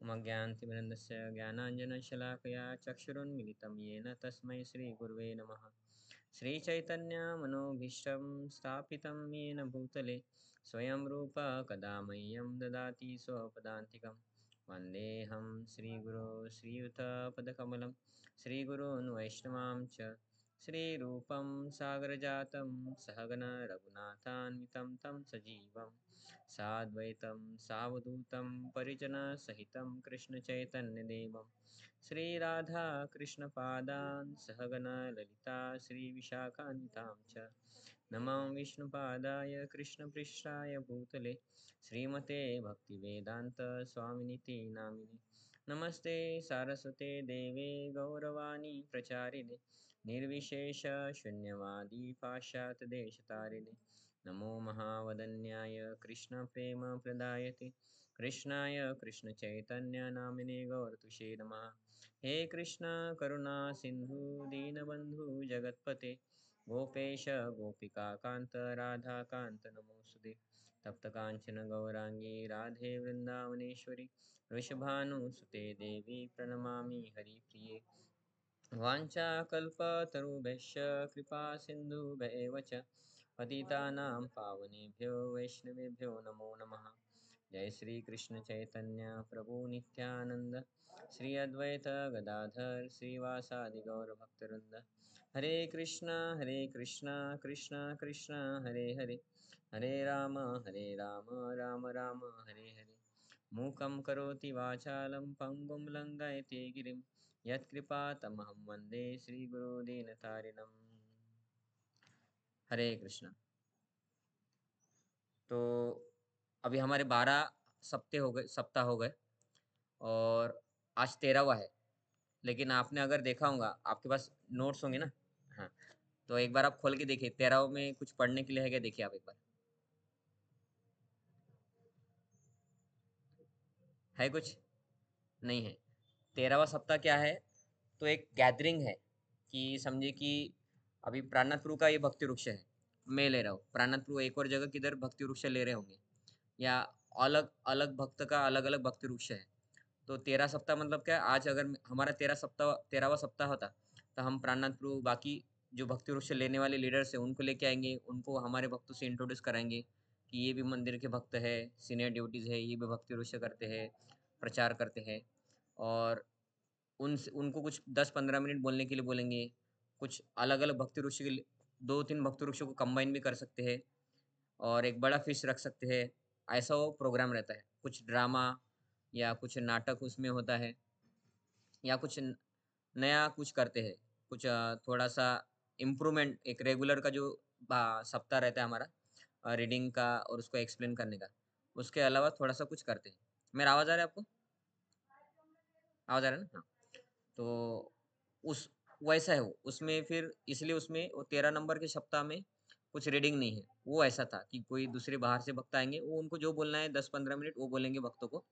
मज्ञानतिमिरन्दस्य ज्ञानाञ्जनशलाकया चक्षुरुन्मिलितं येन तस्मै श्रीगुरुवे नमः। श्रीचैतन्यमनोभीष्टं स्थापितं येन भूतले स्वयं रूप कदा मह्यं ददाति स्वपदान्तिकं। वन्देऽहं श्रीगुरो श्रीयुतपदकमलं श्रीगुरून् वैष्णवां च श्रीरूपं सागरजातं सहगण रघुनाथान्वितं तं सजीवं साद्वैतं सावधूतं परिजनसहितं कृष्णचैतन्यदेवं श्रीराधाकृष्णपादान् सहगण ललिता श्रीविशाखान्वितां च नमो विष्णुपादाय कृष्णपृष्ठाय भूतले श्रीमते भक्तिवेदान्तस्वामिनिति नामिने। नमस्ते सारस्वते देवे गौरवाणी प्रचारिणे निर्विशेषशून्यवादी पाश्चात्यदेशतारिणे। नमो महावदन्याय कृष्णप्रेमप्रदायते कृष्णाय कृष्णचैतन्यनामिने गौरतुषे नमः। हे कृष्ण करुणा सिन्धु दीनबन्धु जगत्पते गोपेश गोपिकान्त राधाकान्त नमोऽस्तुते। तप्तकाञ्चन गौराङ्गी राधे वृन्दावनेश्वरी वृषभानुसुते देवी प्रणमामि हरिप्रिये। वाञ्छाकल्पतरुभ्यश्च कृपा सिन्धुभ्येव च पतितानां पावनेभ्यो वैष्णवेभ्यो नमो नमः। जय श्री कृष्ण चैतन्य प्रभु नित्यानंद श्री अद्वैत गदाधर श्रीवासादि गौर भक्तवृंद। हरे कृष्णा कृष्णा कृष्णा हरे हरे हरे राम राम राम हरे हरे। मूकं करोति वाचालं पङ्गुं लङ्घयति गिरिं यत्कृपातमहं वन्दे श्रीगुरुदीनतारिणम्। हरे कृष्णा। तो अभी हमारे 12 सप्ताह हो गए और आज 13वां है। लेकिन आपने अगर देखा होगा, आपके पास नोट्स होंगे ना। हाँ, तो एक बार आप खोल के देखिए 13 में कुछ पढ़ने के लिए है क्या, देखिए आप एक बार। है कुछ? नहीं है। 13वां सप्ताह क्या है? तो एक गैदरिंग है कि समझे कि अभी प्राणनाथ प्रभु का ये भक्ति वृक्ष है, मैं ले रहा हूँ। प्राणनाथ प्रभु एक और जगह किधर भक्ति वृक्ष ले रहे होंगे, या अलग अलग भक्त का अलग अलग भक्ति वृक्ष है। तो 13 सप्ताह मतलब क्या है? आज अगर हमारा 13वां सप्ताह होता तो हम प्राणनाथ प्रभु बाकी जो भक्ति वृक्ष लेने वाले लीडर्स हैं उनको लेके आएंगे, उनको हमारे भक्तों से इंट्रोड्यूस कराएंगे कि ये भी मंदिर के भक्त है, सीनियर ड्यूटीज है, ये भी भक्ति वृक्ष करते हैं, प्रचार करते हैं। और उनको कुछ 10-15 मिनट बोलने के लिए बोलेंगे। कुछ अलग अलग भक्ति वृक्ष के 2-3 भक्ति वृक्षों को कंबाइन भी कर सकते हैं और एक बड़ा फिश रख सकते हैं। ऐसा वो प्रोग्राम रहता है। कुछ ड्रामा या कुछ नाटक उसमें होता है, या कुछ नया कुछ करते हैं। कुछ थोड़ा सा इम्प्रूवमेंट, एक रेगुलर का जो सप्ताह रहता है हमारा रीडिंग का और उसको एक्सप्लेन करने का, उसके अलावा थोड़ा सा कुछ करते हैं। मेरा आवाज़ आ रहा है आपको? आवाज़ आ रहा है ना? हाँ। तो उस वैसा है वो, उसमें फिर इसलिए उसमें वो 13 नंबर के सप्ताह में कुछ रीडिंग नहीं है। वो ऐसा था कि कोई दूसरे बाहर से भक्त आएंगे, वो उनको जो बोलना है 10-15 मिनट वो बोलेंगे भक्तों को,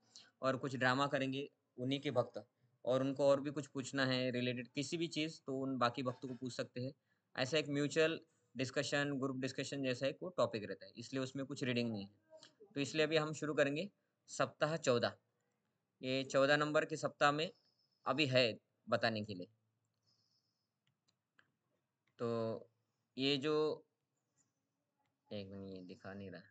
और कुछ ड्रामा करेंगे उन्हीं के भक्त। और उनको और भी कुछ पूछना है रिलेटेड किसी भी चीज़, तो उन बाकी भक्तों को पूछ सकते हैं। ऐसा एक म्यूचुअल डिस्कशन, ग्रुप डिस्कशन जैसा एक वो टॉपिक रहता है, इसलिए उसमें कुछ रीडिंग नहीं है। तो इसलिए अभी हम शुरू करेंगे सप्ताह 14। ये 14 नंबर के सप्ताह में अभी है बताने के लिए। तो ये जो, एक मिनट, ये दिखा नहीं रहा।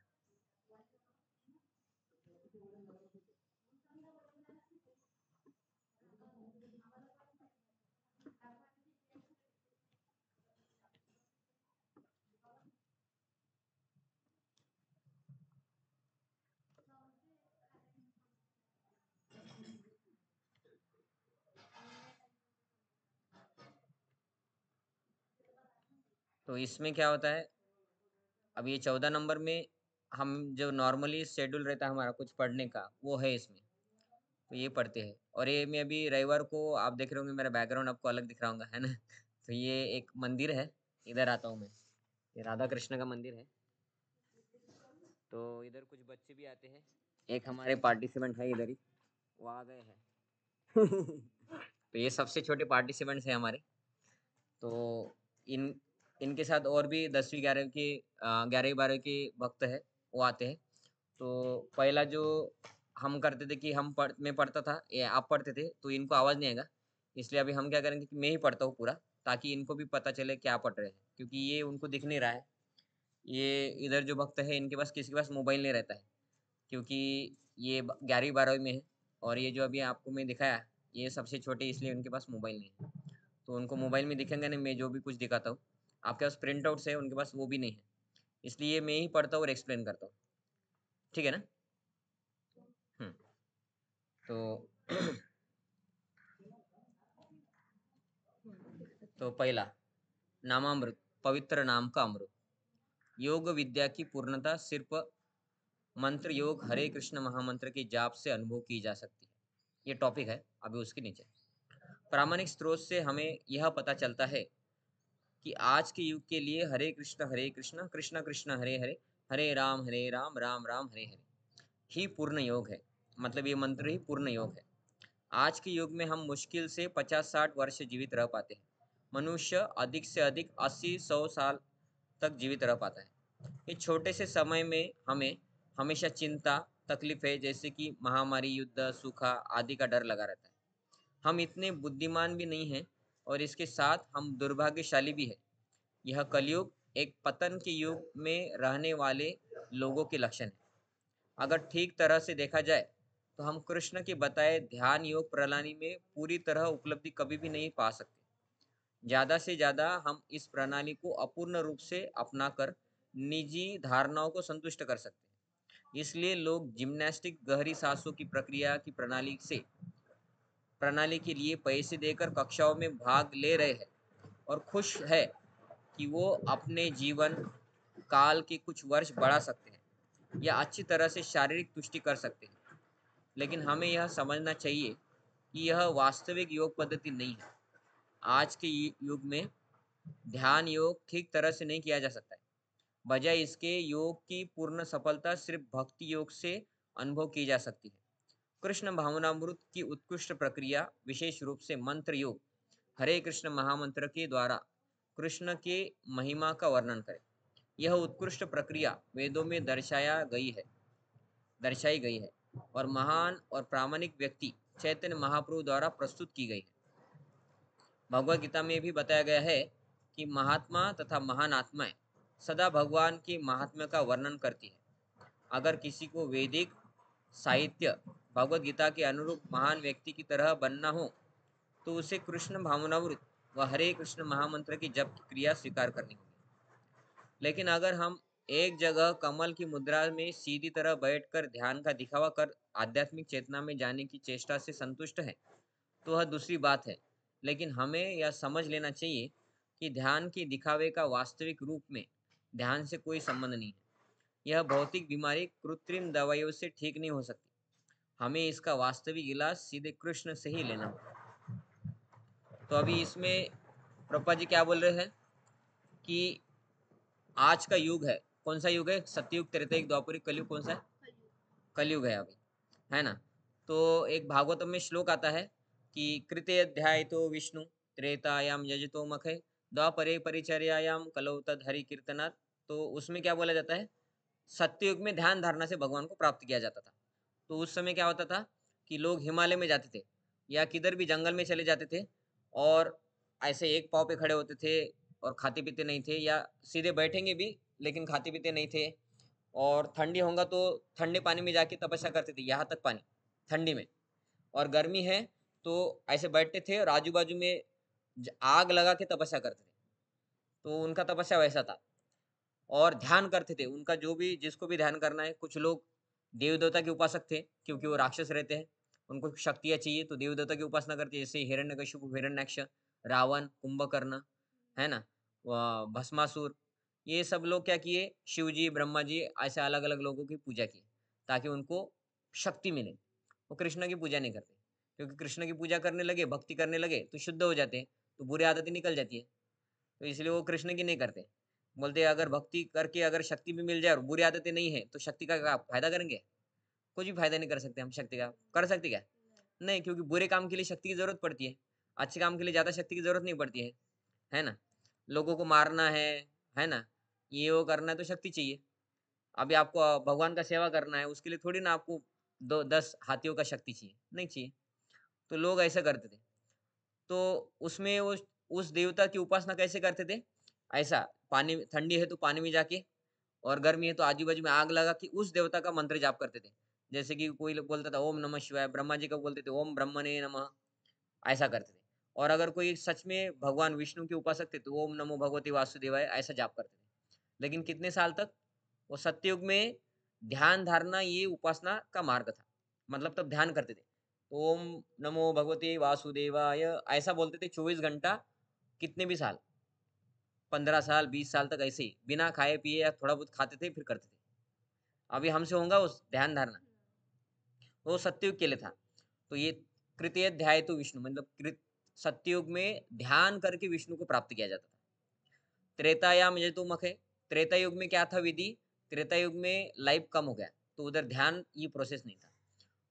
तो इसमें क्या होता है, अब ये 14 नंबर में हम जो नॉर्मली शेड्यूल रहता है हमारा कुछ पढ़ने का, वो है इसमें। तो ये पढ़ते हैं। और ये मैं अभी रविवार को, आप देख रहे होंगे मेरा बैकग्राउंड आपको अलग दिख रहा होगा, है ना। तो ये एक मंदिर है, इधर आता हूँ मैं। ये राधा कृष्ण का मंदिर है। तो इधर कुछ बच्चे भी आते हैं। एक हमारे पार्टिसिपेंट है इधर ही, वो आ गए हैं। तो ये सबसे छोटे पार्टिसिपेंट्स हैं हमारे। तो इन इनके साथ और भी 10वीं 11वीं के 11वीं 12वीं के भक्त है, वो आते हैं। तो पहला जो हम करते थे कि मैं पढ़ता था या आप पढ़ते थे तो इनको आवाज़ नहीं आएगा। इसलिए अभी हम क्या करेंगे कि मैं ही पढ़ता हूँ पूरा, ताकि इनको भी पता चले क्या पढ़ रहे हैं, क्योंकि ये उनको दिख नहीं रहा है। ये इधर जो भक्त है इनके पास किसी के पास मोबाइल नहीं रहता है, क्योंकि ये 11वीं 12वीं में है, और ये जो अभी आपको मैं दिखाया ये सबसे छोटे, इसलिए उनके पास मोबाइल नहीं है। तो उनको मोबाइल में दिखेंगे नहीं, मैं जो भी कुछ दिखाता हूँ। आपके पास प्रिंट आउट्स है, उनके पास वो भी नहीं है, इसलिए मैं ही पढ़ता हूँ और एक्सप्लेन करता हूँ। ठीक है ना? हम्म। तो तो पहला, नामामृत, पवित्र नाम का अमृत। योग विद्या की पूर्णता सिर्फ मंत्र योग हरे कृष्ण महामंत्र के जाप से अनुभव की जा सकती है। ये टॉपिक है अभी उसके नीचे। प्रामाणिक स्रोत से हमें यह पता चलता है कि आज के युग के लिए हरे कृष्ण कृष्ण कृष्ण हरे हरे, हरे राम राम राम हरे हरे ही पूर्ण योग है। मतलब ये मंत्र ही पूर्ण योग है। आज के युग में हम मुश्किल से 50-60 वर्ष जीवित रह पाते हैं। मनुष्य अधिक से अधिक 80-100 साल तक जीवित रह पाता है। इस छोटे से समय में हमें हमेशा चिंता, तकलीफें जैसे कि महामारी, युद्ध, सूखा आदि का डर लगा रहता है। हम इतने बुद्धिमान भी नहीं हैं, और इसके साथ हम दुर्भाग्यशाली भी है। यह कलयुग एक पतन के युग में रहने वाले लोगों के लक्षण है। अगर ठीक तरह से देखा जाए तो हम कृष्ण के बताए ध्यान योग प्रणाली में पूरी तरह उपलब्धि कभी भी नहीं पा सकते। ज़्यादा से ज़्यादा हम इस प्रणाली को अपूर्ण रूप से अपनाकर निजी धारणाओं को संतुष्ट कर सकते हैं। इसलिए लोग जिम्नास्टिक गहरी सांसों की प्रक्रिया की प्रणाली के लिए पैसे देकर कक्षाओं में भाग ले रहे हैं, और खुश है कि वो अपने जीवन काल के कुछ वर्ष बढ़ा सकते हैं या अच्छी तरह से शारीरिक तुष्टि कर सकते हैं। लेकिन हमें यह समझना चाहिए कि यह वास्तविक योग पद्धति नहीं है। आज के युग में ध्यान योग ठीक तरह से नहीं किया जा सकता है। बजाय इसके योग की पूर्ण सफलता सिर्फ भक्ति योग से अनुभव की जा सकती है। कृष्ण भावनामृत की उत्कृष्ट प्रक्रिया, विशेष रूप से मंत्र योग हरे कृष्ण महामंत्र के द्वारा कृष्ण के महिमा का वर्णन करें। यह उत्कृष्ट प्रक्रिया वेदों में दर्शाई गई है और महान और प्रामाणिक व्यक्ति चैतन्य महाप्रभु द्वारा प्रस्तुत की गई है। भगवद गीता में भी बताया गया है कि महात्मा तथा महान आत्माएं सदा भगवान के महात्म्य का वर्णन करती है। अगर किसी को वैदिक साहित्य भगवद गीता के अनुरूप महान व्यक्ति की तरह बनना हो तो उसे कृष्ण भावनामृत व हरे कृष्ण महामंत्र की जप की क्रिया स्वीकार करनी होगी। लेकिन अगर हम एक जगह कमल की मुद्रा में सीधी तरह बैठकर ध्यान का दिखावा कर आध्यात्मिक चेतना में जाने की चेष्टा से संतुष्ट हैं, तो वह दूसरी बात है। लेकिन हमें यह समझ लेना चाहिए कि ध्यान के दिखावे का वास्तविक रूप में ध्यान से कोई संबंध नहीं है। यह भौतिक बीमारी कृत्रिम दवाइयों से ठीक नहीं हो सकती। हमें इसका वास्तविक इलाज सीधे कृष्ण से ही लेना होगा। तो अभी इसमें प्रभुपाद जी क्या बोल रहे हैं कि आज का युग है, कौन सा युग है? सतयुग, त्रेतायुग, द्वापरयुग, कलयुग, कौन सा है? कलयुग है अभी, है ना? तो एक भागवतम में श्लोक आता है कि कृते अध्याय तो विष्णु त्रेतायाम यजतो मखे द्वापरे परिचर्यायाम कलौ तद हरि कीर्तनात्। तो उसमें क्या बोला जाता है? सत्ययुग में ध्यान धारणा से भगवान को प्राप्त किया जाता था। तो उस समय क्या होता था कि लोग हिमालय में जाते थे या किधर भी जंगल में चले जाते थे, और ऐसे एक पाँव पे खड़े होते थे और खाते पीते नहीं थे, या सीधे बैठेंगे भी लेकिन खाते पीते नहीं थे। और ठंडी होगा तो ठंडे पानी में जाके तपस्या करते थे, यहाँ तक पानी ठंडी में। और गर्मी है तो ऐसे बैठते थे और आजू बाजू में आग लगा के तपस्या करते थे। तो उनका तपस्या वैसा था, और ध्यान करते थे। उनका जो भी जिसको भी ध्यान करना है, कुछ लोग देव देवता के उपासक थे क्योंकि वो राक्षस रहते हैं, उनको शक्तियाँ चाहिए तो देव देवता की उपासना करते, जैसे हिरण्यकशिपु, हिरण्याक्ष, रावण, कुंभकर्ण, है ना, भस्मासुर। ये सब लोग क्या किए? शिव जी, ब्रह्मा जी, ऐसे अलग अलग लोगों की पूजा की ताकि उनको शक्ति मिले। वो कृष्ण की पूजा नहीं करते, क्योंकि कृष्ण की पूजा करने लगे, भक्ति करने लगे तो शुद्ध हो जाते हैं, तो बुरी आदतें निकल जाती है। तो इसलिए वो कृष्ण की नहीं करते। बोलते अगर भक्ति करके अगर शक्ति भी मिल जाए और बुरी आदतें नहीं है तो शक्ति का क्या फायदा करेंगे? कुछ भी फायदा नहीं कर सकते हम शक्ति का। कर सकते क्या? नहीं, क्योंकि बुरे काम के लिए शक्ति की जरूरत पड़ती है, अच्छे काम के लिए ज्यादा शक्ति की जरूरत नहीं पड़ती है ना? लोगों को मारना है ना, ये वो करना है तो शक्ति चाहिए। अभी आपको भगवान का सेवा करना है, उसके लिए थोड़ी ना आपको 10 हाथियों का शक्ति चाहिए, नहीं चाहिए। तो लोग ऐसा करते थे। तो उसमें वो उस देवता की उपासना कैसे करते थे? ऐसा पानी ठंडी है तो पानी में जाके और गर्मी है तो आजू-बाजू में आग लगा के उस देवता का मंत्र जाप करते थे। जैसे कि कोई लोग बोलता था ओम नमः शिवाय, ब्रह्मा जी का बोलते थे ओम ब्रह्मणे नमः, ऐसा करते थे। और अगर कोई सच में भगवान विष्णु के उपासक थे तो ओम नमो भगवते वासुदेवाय ऐसा जाप करते थे। लेकिन कितने साल तक? वो सत्ययुग में ध्यान धारणा ये उपासना का मार्ग था। मतलब तब ध्यान करते थे। ओम नमो भगवते वासुदेवाय ऐसा बोलते थे 24 घंटा, कितने भी साल, 15 साल, 20 साल तक ऐसे ही, बिना खाए-पिए या थोड़ा बहुत खाते थे फिर करते थे। अभी हमसे होगा उस ध्यान धारणा? वो सत्ययुग के लिए था। तो ये कृतय ध्याय तो विष्णु मतलब सत्ययुग में ध्यान करके विष्णु को प्राप्त किया जाता था। त्रेतायाम यजुर्मुख है। त्रेता युग में क्या था विधि? त्रेता युग में लाइफ कम हो गया, तो उधर ध्यान ये प्रोसेस नहीं था।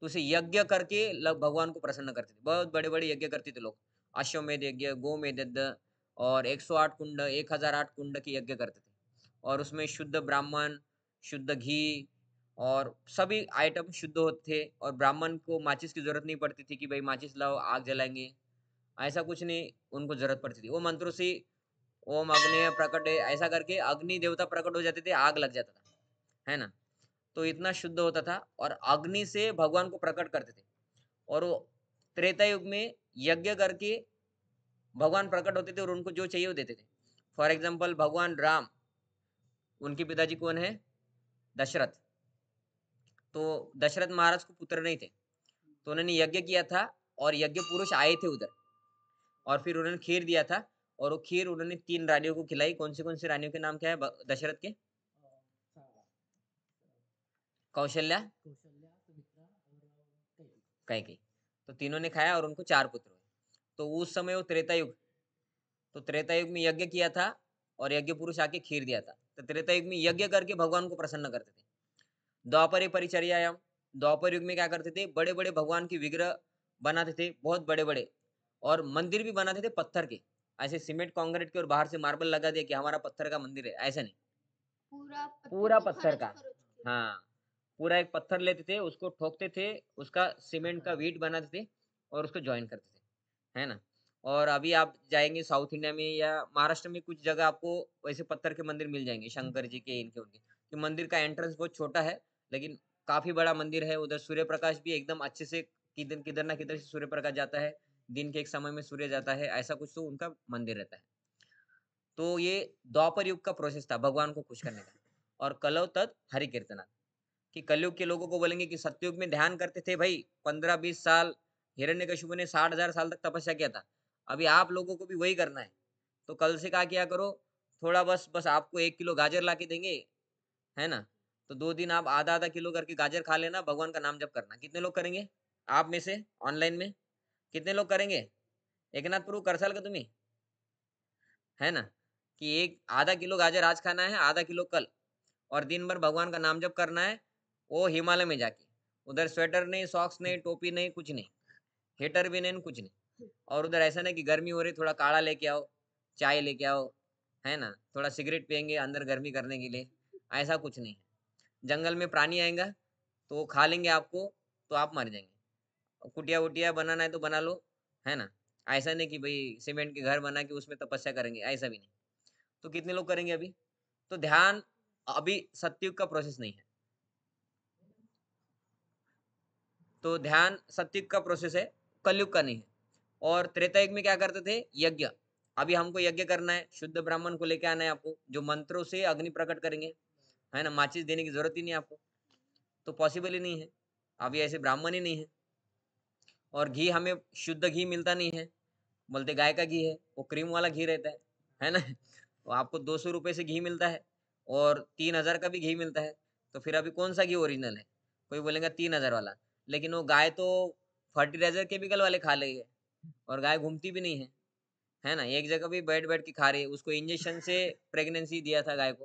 तो उसे यज्ञ करके भगवान को प्रसन्न करते थे। बहुत बड़े-बड़े यज्ञ करते थे लोग। अश्वमेध यज्ञ, गोमेध यज्ञ और 108 कुंड, 1008 कुंड के यज्ञ करते थे। और उसमें शुद्ध ब्राह्मण, शुद्ध घी और सभी आइटम शुद्ध होते थे और ब्राह्मण को माचिस की ज़रूरत नहीं पड़ती थी कि भाई माचिस लाओ, आग जलाएँगे। ऐसा कुछ नहीं उनको ज़रूरत पड़ती थी। वो मंत्रों से ओम अग्नेय प्रकट ऐसा करके अग्नि देवता प्रकट हो जाते थे, आग लग जाता था, है ना? तो इतना शुद्ध होता था और अग्नि से भगवान को प्रकट करते थे और वो त्रेता युग में यज्ञ करके भगवान प्रकट होते थे और उनको जो चाहिए वो देते थे। फॉर एग्जाम्पल भगवान राम, उनके पिताजी कौन है? दशरथ। तो दशरथ महाराज को पुत्र नहीं थे, तो उन्होंने यज्ञ किया था और यज्ञ पुरुष आए थे उधर और फिर उन्होंने खीर दिया था और वो खीर उन्होंने 3 रानियों को खिलाई। कौन से रानियों के नाम क्या है दशरथ के? कौशल्या, कैकेयी। तो तीनों ने खाया और उनको 4 पुत्र हुए। तो उस समय वो त्रेता युग, तो त्रेता युग में यज्ञ किया था और यज्ञ पुरुष आके खीर दिया था। तो त्रेता युग में यज्ञ करके भगवान को प्रसन्न करते थे। द्वापरे परिचर्यायाम, द्वापर युग में क्या करते थे? बड़े-बड़े भगवान के विग्रह बनाते थे, बहुत बड़े-बड़े और मंदिर भी बनाते थे पत्थर के। ऐसे सीमेंट, कांक्रीट के और बाहर से मार्बल लगा दिया कि हमारा पत्थर का मंदिर है, ऐसा नहीं। पूरा पत्थर का। हाँ, पूरा एक पत्थर लेते थे, उसको ठोकते थे, उसका सीमेंट का ईंट बनाते थे और उसको जॉइन करते थे, है ना? और अभी आप जाएँगे साउथ इंडिया में या महाराष्ट्र में कुछ जगह आपको वैसे पत्थर के मंदिर मिल जाएँगे, शंकर जी के, इनके, उनके। कि मंदिर का एंट्रेंस बहुत छोटा है, लेकिन काफ़ी बड़ा मंदिर है, उधर सूर्य प्रकाश भी एकदम अच्छे से किधर किधर ना किधर से सूर्य प्रकाश जाता है, दिन के एक समय में सूर्य जाता है, ऐसा कुछ तो उनका मंदिर रहता है। तो ये द्वापर युग का प्रोसेस था भगवान को खुश करने का और कलौ तत् हरि कीर्तनात् कि कलयुग के लोगों को बोलेंगे कि सत्ययुग में ध्यान करते थे भाई 15-20 साल, हिरण्यकशिपु ने 60,000 साल तक तपस्या किया था। अभी आप लोगों को भी वही करना है। तो कल से क्या किया करो, थोड़ा बस बस आपको 1 किलो गाजर ला के देंगे, है ना? तो 2 दिन आप आधा-आधा किलो करके गाजर खा लेना, भगवान का नाम जप करना। कितने लोग करेंगे? आप में से ऑनलाइन में कितने लोग करेंगे? एकनाथ प्रभू करसाल का तुम्ही? है ना? कि एक आधा किलो गाजर आज खाना है, आधा किलो कल और दिन भर भगवान का नाम जप करना है, वो हिमालय में जाके। उधर स्वेटर नहीं, सॉक्स नहीं, टोपी नहीं, कुछ नहीं। हीटर भी नहीं, कुछ नहीं। और उधर ऐसा नहीं कि गर्मी हो रही थोड़ा काढ़ा लेके आओ, चाय लेके आओ, है ना? थोड़ा सिगरेट पिएँगे अंदर गर्मी करने के लिए, ऐसा कुछ नहीं है। जंगल में प्राणी आएगा, तो वो खा लेंगे आपको, तो आप मर जाएँगे। कुटिया-वुटिया बनाना है तो बना लो, है ना? ऐसा नहीं कि भई सीमेंट के घर बना के उसमें तपस्या करेंगे, ऐसा भी नहीं। तो कितने लोग करेंगे अभी? तो ध्यान अभी सतयुग का प्रोसेस नहीं है। तो ध्यान सतयुग का प्रोसेस है, कलयुग का नहीं है। और त्रेता युग में क्या करते थे? यज्ञ। अभी हमको यज्ञ करना है, शुद्ध ब्राह्मण को लेके आना है आपको, जो मंत्रों से अग्नि प्रकट करेंगे, है ना? माचिस देने की ज़रूरत ही नहीं है आपको, तो पॉसिबल ही नहीं है। अभी ऐसे ब्राह्मण ही नहीं है और घी हमें शुद्ध घी मिलता नहीं है, बोलते गाय का घी है, वो क्रीम वाला घी रहता है ना? तो आपको ₹200 से घी मिलता है और 3000 का भी घी मिलता है, तो फिर अभी कौन-सा घी ओरिजिनल है? कोई बोलेगा 3000 वाला, लेकिन वो गाय तो फर्टिलाइज़र केमिकल वाले खा रही है और गाय घूमती भी नहीं है ना? एक जगह भी बैठ-बैठ के खा रही है, उसको इंजेक्शन से प्रेग्नेंसी दिया था गाय को,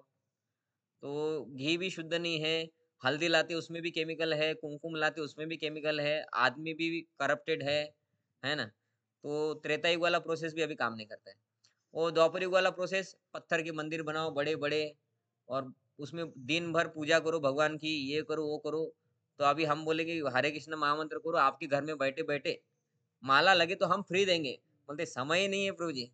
तो घी भी शुद्ध नहीं है, हल्दी लाते उसमें भी केमिकल है, कुमकुम लाते उसमें भी केमिकल है, आदमी भी करप्टेड है ना? तो त्रेता युग वाला प्रोसेस भी अभी काम नहीं करता है। वो द्वापर युग वाला प्रोसेस पत्थर के मंदिर बनाओ बड़े-बड़े और उसमें दिन भर पूजा करो भगवान की, ये करो, वो करो। तो अभी हम बोले कि हरे कृष्ण महामंत्र करो, आपके घर में बैठे बैठे माला लगे तो हम फ्री देंगे। बोलते समय ही नहीं है प्रभु जी,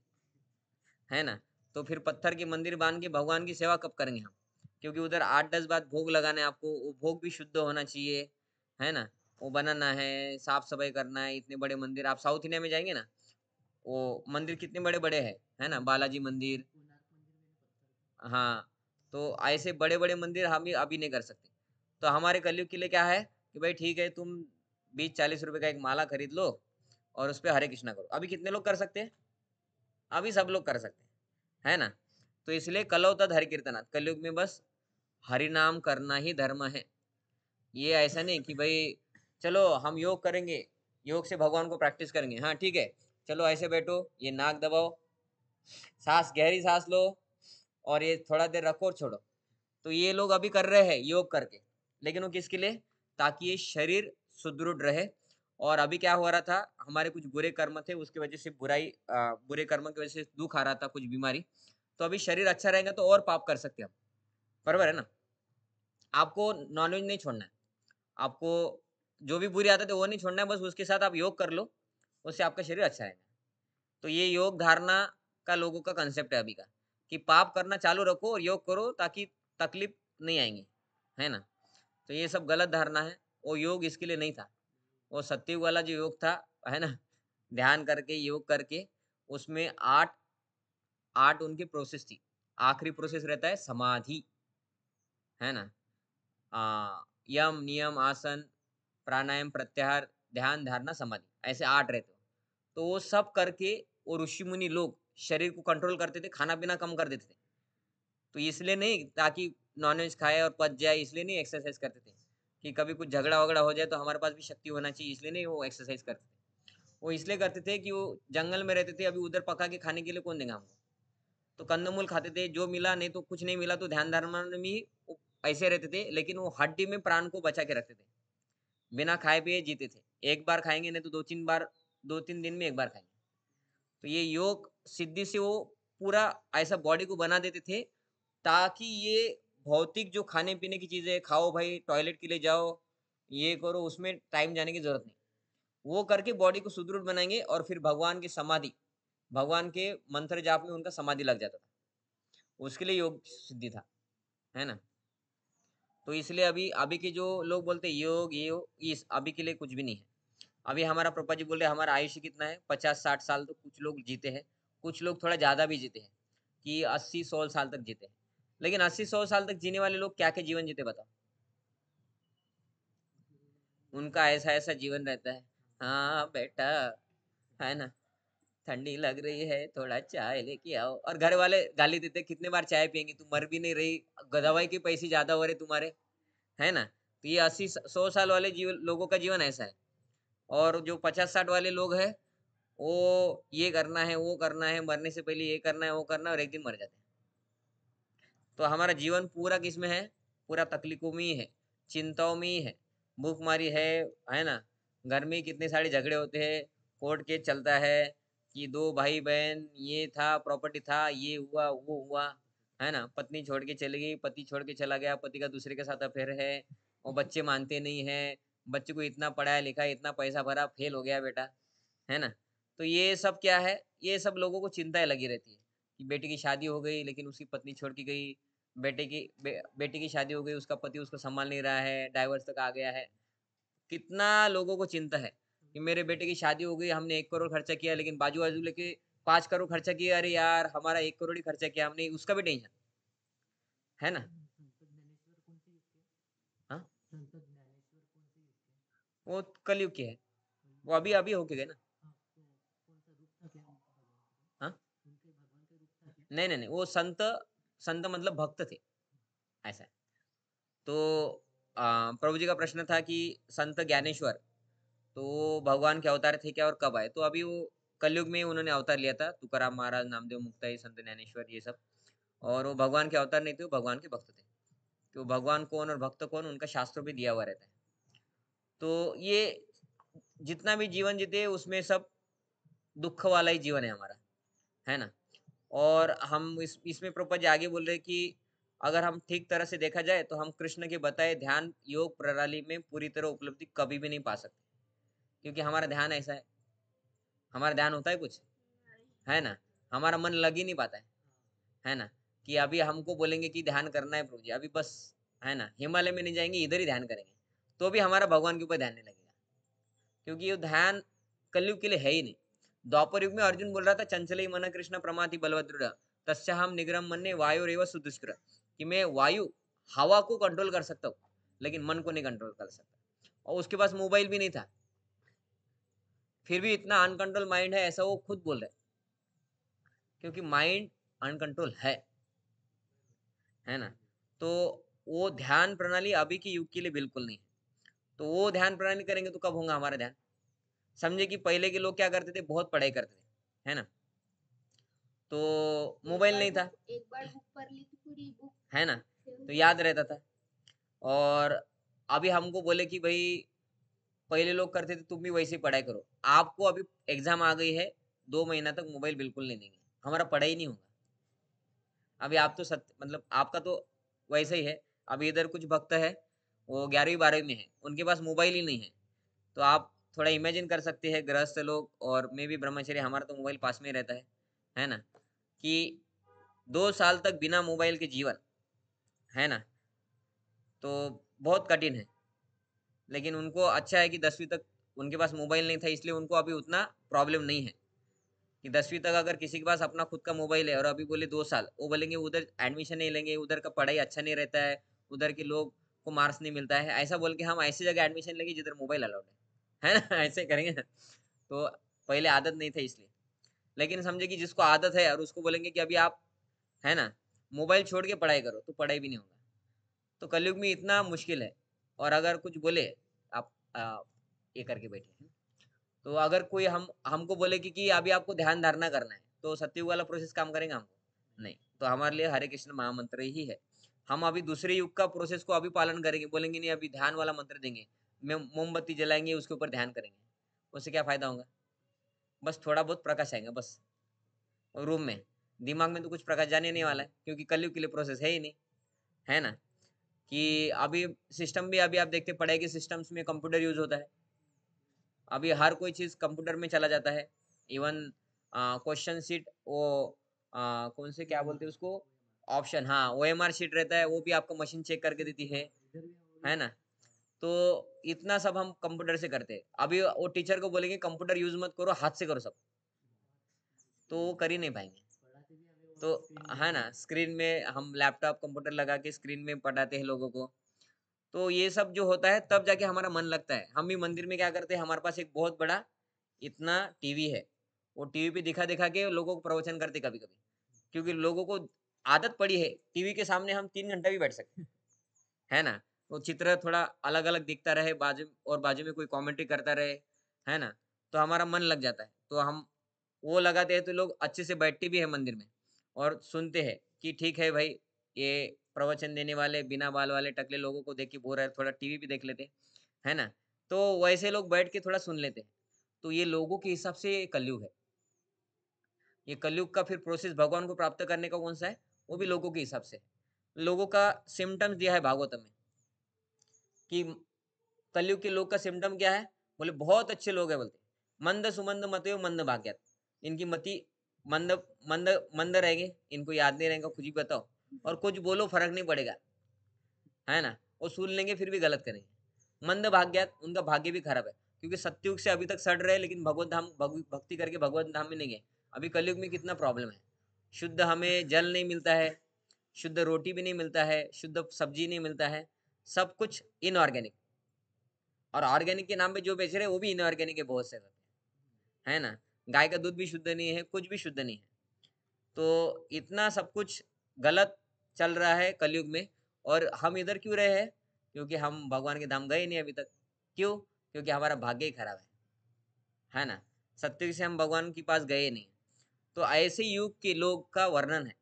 है ना? तो फिर पत्थर की मंदिर बांध के भगवान की सेवा कब करेंगे हम? क्योंकि उधर 8-10 बार भोग लगाना है आपको, वो भोग भी शुद्ध होना चाहिए, है ना? वो बनाना है, साफ-सफाई करना है, इतने बड़े मंदिर आप साउथ इंडिया में जाएँगे ना, वो मंदिर कितने बड़े-बड़े हैं, है ना? बालाजी मंदिर, हाँ, तो ऐसे बड़े-बड़े मंदिर हम ही अभी नहीं कर सकते। तो हमारे कलयुग के लिए क्या है कि भाई ठीक है, तुम 20-40 रुपए का एक माला खरीद लो और उसपे हरे कृष्णा करो। अभी कितने लोग कर सकते हैं? अभी सब लोग कर सकते हैं, है ना? तो इसलिए कलौ तद हरि कीर्तनात्, कलयुग में बस हरि नाम करना ही धर्म है। ये ऐसा नहीं कि भाई चलो हम योग करेंगे, योग से भगवान को प्रैक्टिस करेंगे। हाँ, ठीक है, चलो ऐसे बैठो, ये नाक दबाओ, साँस गहरी साँस लो और ये थोड़ा देर रखो और छोड़ो। तो ये लोग अभी कर रहे हैं योग करके, लेकिन वो किसके लिए? ताकि ये शरीर सुदृढ़ रहे। और अभी क्या हो रहा था, हमारे कुछ बुरे कर्म थे, उसकी वजह से बुरे कर्म की वजह से दुःख आ रहा था, कुछ बीमारी। तो अभी शरीर अच्छा रहेगा तो और पाप कर सकते हैं हम, बराबर है ना? आपको नॉनवेज नहीं छोड़ना है, आपको जो भी बुरी आदत है वो नहीं छोड़ना है, बस उसके साथ आप योग कर लो, उससे आपका शरीर अच्छा रहेगा। तो ये योग धारणा का लोगों का कांसेप्ट है अभी का, कि पाप करना चालू रखो और योग करो ताकि तकलीफ नहीं आएँगी, है ना? तो ये सब गलत धारणा है, वो योग इसके लिए नहीं था। वो सत्युग वाला जो योग था, है ना? ध्यान करके, योग करके, उसमें 8 उनकी प्रोसेस थी। आखिरी प्रोसेस रहता है समाधि, है ना? यम, नियम, आसन, प्राणायाम, प्रत्याहार, ध्यान, धारणा, समाधि, ऐसे 8 रहते हो। तो वो सब करके वो ऋषि-मुनि लोग शरीर को कंट्रोल करते थे, खाना-पीना कम कर देते थे। तो इसलिए नहीं ताकि नॉनवेज खाए और पच जाए, इसलिए नहीं एक्सरसाइज करते थे, कि कभी कुछ झगड़ा-वगड़ा हो जाए तो हमारे पास भी शक्ति होना चाहिए, इसलिए नहीं वो एक्सरसाइज करते थे। वो इसलिए करते थे कि वो जंगल में रहते थे, अभी उधर पका के खाने के लिए कौन देगा हमको? तो कंदमूल खाते थे, जो मिला नहीं तो कुछ नहीं मिला तो ध्यान धारणा में भी वो ऐसे रहते थे, लेकिन वो हड्डी में प्राण को बचा के रखते थे। बिना खाए-पिए जीते थे। एक बार खाएँगे नहीं तो 2-3 बार 2-3 दिन में 1 बार खाएँगे। तो ये योग सिद्धि से वो पूरा ऐसा बॉडी को बना देते थे, ताकि ये भौतिक जो खाने-पीने की चीज़ें खाओ भाई, टॉयलेट के लिए जाओ, ये करो, उसमें टाइम जाने की ज़रूरत नहीं। वो करके बॉडी को सुदृढ़ बनाएँगे और फिर भगवान की समाधि, भगवान के मंत्र जाप में उनका समाधि लग जाता था। उसके लिए योग सिद्धि था, है ना? तो इसलिए अभी अभी के जो लोग बोलते हैं योग, ये वो, इस अभी के लिए कुछ भी नहीं है। अभी हमारा पापा जी बोल रहे हैं हमारा आयुष्य कितना है 50-60 साल, तो कुछ लोग जीते हैं, कुछ लोग थोड़ा ज़्यादा भी जीते हैं, कि 80-100 साल तक जीते हैं। लेकिन 80-100 साल तक जीने वाले लोग क्या-क्या जीवन जीते बताओ? उनका ऐसा-ऐसा जीवन रहता है, हाँ बेटा, है ना? ठंडी लग रही है, थोड़ा चाय लेके आओ, और घर वाले गाली देते, कितने बार चाय पिएँगी, तू मर भी नहीं रही, दवाई के पैसे ज़्यादा हो रहे तुम्हारे, है ना? तो ये 80-100 साल वाले लोगों का जीवन ऐसा है। और जो 50-60 वाले लोग हैं, वो ये करना है, वो करना है, मरने से पहले ये करना है, वो करना है और एक दिन मर जाते हैं। तो हमारा जीवन पूरा किसमें है? पूरा तकलीफ़ों में ही है, चिंताओं में ही है, भूखमरी है ना? घर में कितने सारे झगड़े होते हैं, कोर्ट केस चलता है कि 2 भाई-बहन, ये था, प्रॉपर्टी था, ये हुआ, वो हुआ, है ना? पत्नी छोड़ के चली गई, पति छोड़ के चला गया, पति का दूसरे के साथ अफ़ेयर है, और बच्चे मानते नहीं हैं, बच्चे को इतना पढ़ाया-लिखाया, इतना पैसा भरा, फेल हो गया बेटा। है ना? तो ये सब क्या है, ये सब लोगों को चिंताएँ लगी रहती है, कि बेटे की शादी हो गई लेकिन उसकी पत्नी छोड़ के गई, बेटे की शादी हो गई, उसका पति उसको सँभाल नहीं रहा है, डाइवोर्स तक आ गया है। कितना लोगों को चिंता है, कि मेरे बेटे की शादी हो गई, हमने 1 करोड़ खर्चा किया लेकिन बाजू-वाजू लेके 5 करोड़ खर्चा किया, अरे यार! हमारा 1 करोड़ ही खर्चा किया हमने, उसका भी टेंशन, है ना? हाँ, वो कलयुग की है, वो अभी-अभी होके गए ना। हाँ? नहीं, वो संत संत मतलब भक्त थे, ऐसा है। तो प्रभु जी का प्रश्न था कि संत ज्ञानेश्वर, तो वो भगवान के अवतार थे क्या और कब आए? तो अभी वो कलयुग में ही उन्होंने अवतार लिया था, तुकाराम महाराज, नामदेव मुक्ताई, संत ज्ञानेश्वर, ये सब। और वो भगवान के अवतार नहीं थे, वो भगवान के भक्त थे। तो भगवान कौन और भक्त कौन, उनका शास्त्रों में दिया हुआ रहता है। तो ये जितना भी जीवन जीते उसमें सब दुःख वाला ही जीवन है हमारा, है ना? और हम इसमें प्रभुपाद जी आगे बोल रहे हैं कि अगर हम ठीक तरह से देखा जाए तो हम कृष्ण के बताए ध्यान योग प्रणाली में पूरी तरह उपलब्धि कभी भी नहीं पा सकते, क्योंकि हमारा ध्यान ऐसा है, हमारा ध्यान होता है कुछ, है ना, हमारा मन लग ही नहीं पाता है ना, कि अभी हमको बोलेंगे कि ध्यान करना है प्रभु जी, अभी बस, है ना, हिमालय में नहीं जाएंगे, इधर ही ध्यान करेंगे, तो भी हमारा भगवान के ऊपर ध्यान नहीं लगेगा, क्योंकि ये ध्यान कलयुग के लिए है ही नहीं। द्वापर युग में अर्जुन बोल रहा था, चंचल ही मन कृष्ण प्रमाति बलवदृढ़ तस्याहम निग्रह मन्ये वायुरेव सुदुष्कृ, कि मैं वायु हवा को कंट्रोल कर सकता हूँ, लेकिन मन को नहीं कंट्रोल कर सकता। और उसके पास मोबाइल भी नहीं था, फिर भी इतना अनकंट्रोल माइंड है, ऐसा वो खुद बोल रहे हैं, क्योंकि माइंड अनकंट्रोल है ना। तो वो ध्यान प्रणाली अभी के युग के लिए बिल्कुल नहीं है। तो वो ध्यान प्रणाली करेंगे तो कब होगा हमारा ध्यान? समझे कि पहले के लोग क्या करते थे, बहुत पढ़ाई करते थे, है ना, तो मोबाइल नहीं था, एक बार बुक पढ़ ली तो पूरी बुक है ना, तो याद रहता था। और अभी हमको बोले कि भाई पहले लोग करते थे, तुम भी वैसे ही पढ़ाई करो, आपको अभी एग्जाम आ गई है, 2 महीना तक मोबाइल बिल्कुल नहीं देंगे, हमारा पढ़ाई नहीं होगा। अभी आप तो मतलब आपका तो वैसे ही है। अभी इधर कुछ भक्त है, वो 11वीं 12वीं में है, उनके पास मोबाइल ही नहीं है, तो आप थोड़ा इमेजिन कर सकते हैं, गृहस्थ लोग और मैं भी ब्रह्मचर्य, हमारा तो मोबाइल पास में ही रहता है ना, कि 2 साल तक बिना मोबाइल के जीवन, है ना, तो बहुत कठिन है। लेकिन उनको अच्छा है कि 10वीं तक उनके पास मोबाइल नहीं था, इसलिए उनको अभी उतना प्रॉब्लम नहीं है, कि 10वीं तक अगर किसी के पास अपना खुद का मोबाइल है और अभी बोले 2 साल, वो बोलेंगे उधर एडमिशन नहीं लेंगे, उधर का पढ़ाई अच्छा नहीं रहता है, उधर के लोग को मार्क्स नहीं मिलता है, ऐसा बोल के हम ऐसी जगह एडमिशन लेंगे जिधर मोबाइल अलाउड है ना ऐसे करेंगे ना। तो पहले आदत नहीं था इसलिए। लेकिन समझे कि जिसको आदत है और उसको बोलेंगे कि अभी आप, है ना, मोबाइल छोड़ के पढ़ाई करो, तो पढ़ाई भी नहीं होगा। तो कलयुग में इतना मुश्किल है। और अगर कुछ बोले आप, ये करके बैठे हैं, तो अगर कोई हमको बोले कि अभी आपको ध्यान धारणा करना है, तो सत्युग वाला प्रोसेस काम करेगा हमको? नहीं। तो हमारे लिए हरे कृष्ण महामंत्र ही है। हम अभी दूसरे युग का प्रोसेस को अभी पालन करेंगे, बोलेंगे नहीं अभी ध्यान वाला मंत्र देंगे, मैं मोमबत्ती जलाएंगे, उसके ऊपर ध्यान करेंगे, उससे क्या फायदा होगा? बस थोड़ा बहुत प्रकाश आएगा बस रूम में, दिमाग में तो कुछ प्रकाश जाने नहीं वाला है, क्योंकि कलयुग के लिए प्रोसेस है ही नहीं, है ना। कि अभी सिस्टम भी, अभी आप देखते पढ़ाई के सिस्टम्स में कंप्यूटर यूज होता है, अभी हर कोई चीज़ कंप्यूटर में चला जाता है। इवन क्वेश्चन शीट, वो कौन से क्या बोलते हैं उसको, ऑप्शन, हाँ, ओएमआर शीट रहता है, वो भी आपको मशीन चेक करके देती है ना। तो इतना सब हम कंप्यूटर से करते हैं। अभी वो टीचर को बोलेंगे कंप्यूटर यूज मत करो, हाथ से करो सब, तो वो कर ही नहीं पाएंगे। तो है ना, स्क्रीन में हम लैपटॉप कंप्यूटर लगा के स्क्रीन में पढ़ाते हैं लोगों को। तो ये सब जो होता है तब जाके हमारा मन लगता है। हम भी मंदिर में क्या करते हैं, हमारे पास एक बहुत बड़ा इतना टीवी है, वो टीवी पे दिखा-दिखा के लोगों को प्रवचन करते कभी-कभी। क्योंकि लोगों को आदत पड़ी है, टीवी के सामने हम 3 घंटा भी बैठ सकते हैं, है ना? वो चित्र थोड़ा अलग-अलग दिखता रहे, बाजू में कोई कमेंट्री करता रहे, है ना? तो हमारा मन लग जाता है। तो हम वो लगाते हैं, तो लोग अच्छे से बैठते भी हैं मंदिर में और सुनते हैं कि ठीक है भाई, ये प्रवचन देने वाले बिना बाल वाले टकले लोगों को देख के बोर है, थोड़ा टीवी भी देख लेते हैं, है ना? तो वैसे लोग बैठ के थोड़ा सुन लेते हैं। तो ये लोगों के हिसाब से ये कलयुग है। ये कलयुग का फिर प्रोसेस भगवान को प्राप्त करने का कौन-सा है? वो भी लोगों के हिसाब से है। लोगों का सिम्पटम्स दिया है भागवतम में, कि कलयुग के लोग का सिम्पटम क्या है? बोले बहुत अच्छे लोग हैं बोलते। मंद सुमंद मतयो मंद भाग्यत। इनकी मति मंद मंद मंद रहेंगे, इनको याद नहीं रहेगा, कुछ भी बताओ और कुछ बोलो फ़र्क नहीं पड़ेगा, है ना? वो सुन लेंगे फिर भी गलत करेंगे। मंद भाग्यत, उनका भाग्य भी खराब है, क्योंकि सत्युग से अभी तक सड़ रहे हैं, लेकिन भगवत धाम भक्ति करके भगवत धाम में नहीं गए। अभी कलयुग में कितना प्रॉब्लम है। शुद्ध हमें जल नहीं मिलता है, शुद्ध रोटी भी नहीं मिलता है, शुद्ध सब्जी नहीं मिलता है, सब कुछ इनऑर्गेनिक। और ऑर्गेनिक के नाम पे जो बेच रहे हैं वो भी इनऑर्गेनिक है बहुत से करके, है ना। गाय का दूध भी शुद्ध नहीं है, कुछ भी शुद्ध नहीं है। तो इतना सब कुछ गलत चल रहा है कलयुग में। और हम इधर क्यों रहे हैं? क्योंकि हम भगवान के धाम गए नहीं अभी तक। क्यों? क्योंकि हमारा भाग्य ही खराब है ना। सत्युग से हम भगवान के पास गए नहीं। तो ऐसे युग के लोग का वर्णन है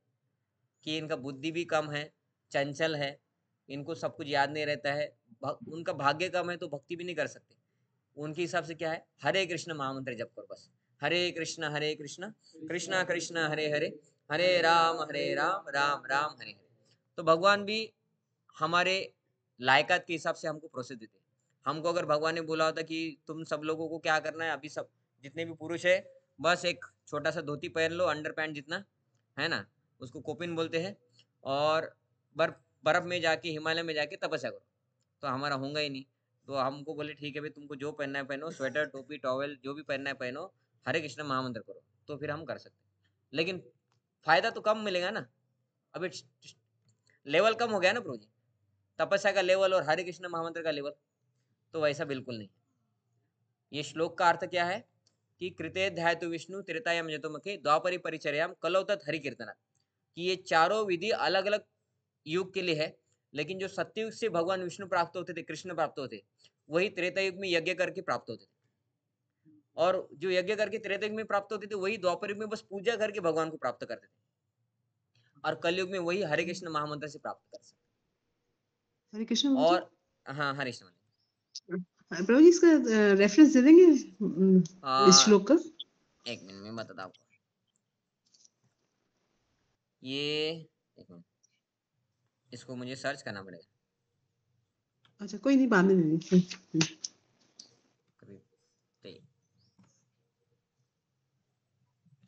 कि इनका बुद्धि भी कम है, चंचल है, इनको सब कुछ याद नहीं रहता है, उनका भाग्य कम है तो भक्ति भी नहीं कर सकते। उनके हिसाब से क्या है, हरे कृष्ण महामंत्र जप करो बस। हरे कृष्ण कृष्णा कृष्णा हरे हरे, हरे राम राम राम हरे हरे। तो भगवान भी हमारे लायकात के हिसाब से हमको प्रोसेस देते हैं। हमको अगर भगवान ने बोला होता कि तुम सब लोगों को क्या करना है, अभी सब जितने भी पुरुष है बस एक छोटा सा धोती पहन लो, अंडर पैंट जितना, है ना, उसको कोपिन बोलते हैं, और बर्फ बर्फ में जाके, हिमालय में जाके तपस्या करो, तो हमारा होगा ही नहीं। तो हमको बोले ठीक है भाई, तुमको जो पहनना है पहनो, स्वेटर, टोपी, टॉवेल, जो भी पहनना है पहनो, हरे कृष्ण महामंत्र करो, तो फिर हम कर सकते हैं। लेकिन फायदा तो कम मिलेगा ना, अभी लेवल कम हो गया ना प्रभु जी, तपस्या का लेवल और हरे कृष्ण महामंत्र का लेवल, तो वैसा बिल्कुल नहीं। ये श्लोक का अर्थ क्या है कि कृते ध्यातु विष्णु त्रेतायाम जतुमुखे द्वापरी परिचर्याम कलौ तत् हरि कीर्तना, कि ये चारों विधि अलग अलग युग के लिए है, लेकिन जो सत्ययुग से भगवान विष्णु प्राप्त होते थे, कृष्ण प्राप्त होते, वही त्रेता युग में यज्ञ करके प्राप्त होते थे, और जो यज्ञ करके त्रेता युग में प्राप्त होते थे वही द्वापर युग में बस पूजा करके भगवान को प्राप्त करते थे, और कलयुग में वही हरे कृष्ण महामंत्र से प्राप्त कर सकते। हरे कृष्ण प्रभु जी। और हाँ, हरे कृष्ण प्रभु जी इसका रेफरेंस दे देंगे इस श्लोक का? एक मिनट में बताता आपको। ये एक मिनट, इसको मुझे सर्च करना पड़ेगा। अच्छा कोई नहीं, बाद में दे देंगे। कृते,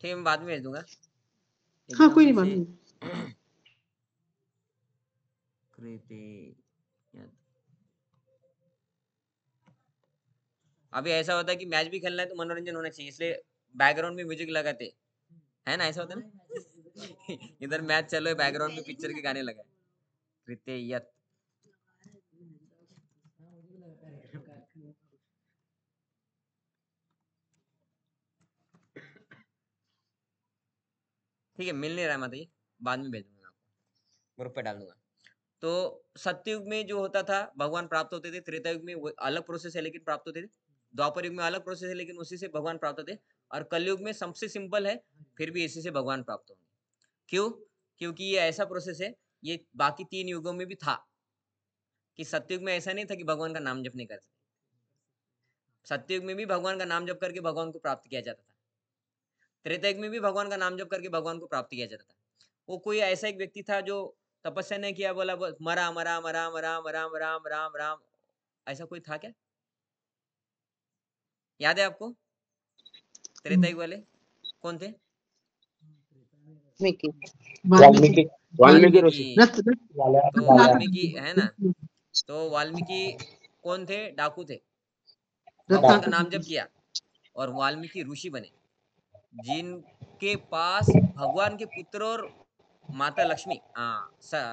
ठीक है, मैं बाद में भेज दूंगा। हाँ कोई एकदम नहीं, बाद से में। कृते, अभी ऐसा होता है कि मैच भी खेलना है तो मनोरंजन होना चाहिए, इसलिए बैकग्राउंड में म्यूजिक लगाते है ना, ऐसा होता है ना इधर मैच चल रहा है, बैकग्राउंड में पिक्चर के गाने लगाए। कृतयत, ठीक है, मिल नहीं रहा है माता जी, बाद में भेज दूंगा आपको, ग्रुप पे डाल दूंगा। तो सत्ययुग में जो होता था भगवान प्राप्त होते थे, त्रेता युग में वो अलग प्रोसेस है लेकिन प्राप्त होते थे, द्वापर युग में अलग प्रोसेस है लेकिन उसी से भगवान प्राप्त होते, और कलयुग में सबसे सिंपल है, फिर भी इसी से भगवान प्राप्त होंगे। क्यों? क्योंकि ये ऐसा प्रोसेस है, ये बाकी 3 युगों में भी था, कि सत्ययुग में ऐसा नहीं था कि भगवान का नाम जप नहीं कर सकते, सत्ययुग में भी भगवान का नाम जप करके भगवान को प्राप्त किया जाता था, त्रेता युग में भी भगवान का नाम जप करके भगवान को प्राप्त किया जाता था। वो कोई ऐसा एक व्यक्ति था जो तपस्या नहीं किया, बोला मरा मरा मरा मरा मरा राम राम राम, ऐसा कोई था क्या? याद है आपको? त्रेता युग वाले कौन थे? वाल्मीकि। वाल्मीकि ऋषि। तो वाल्मीकि है ना, तो वाल्मीकि कौन थे? डाकू थे, भगवान का नाम जप किया और वाल्मीकि ऋषि बने, जिनके पास भगवान के पुत्र और माता लक्ष्मी,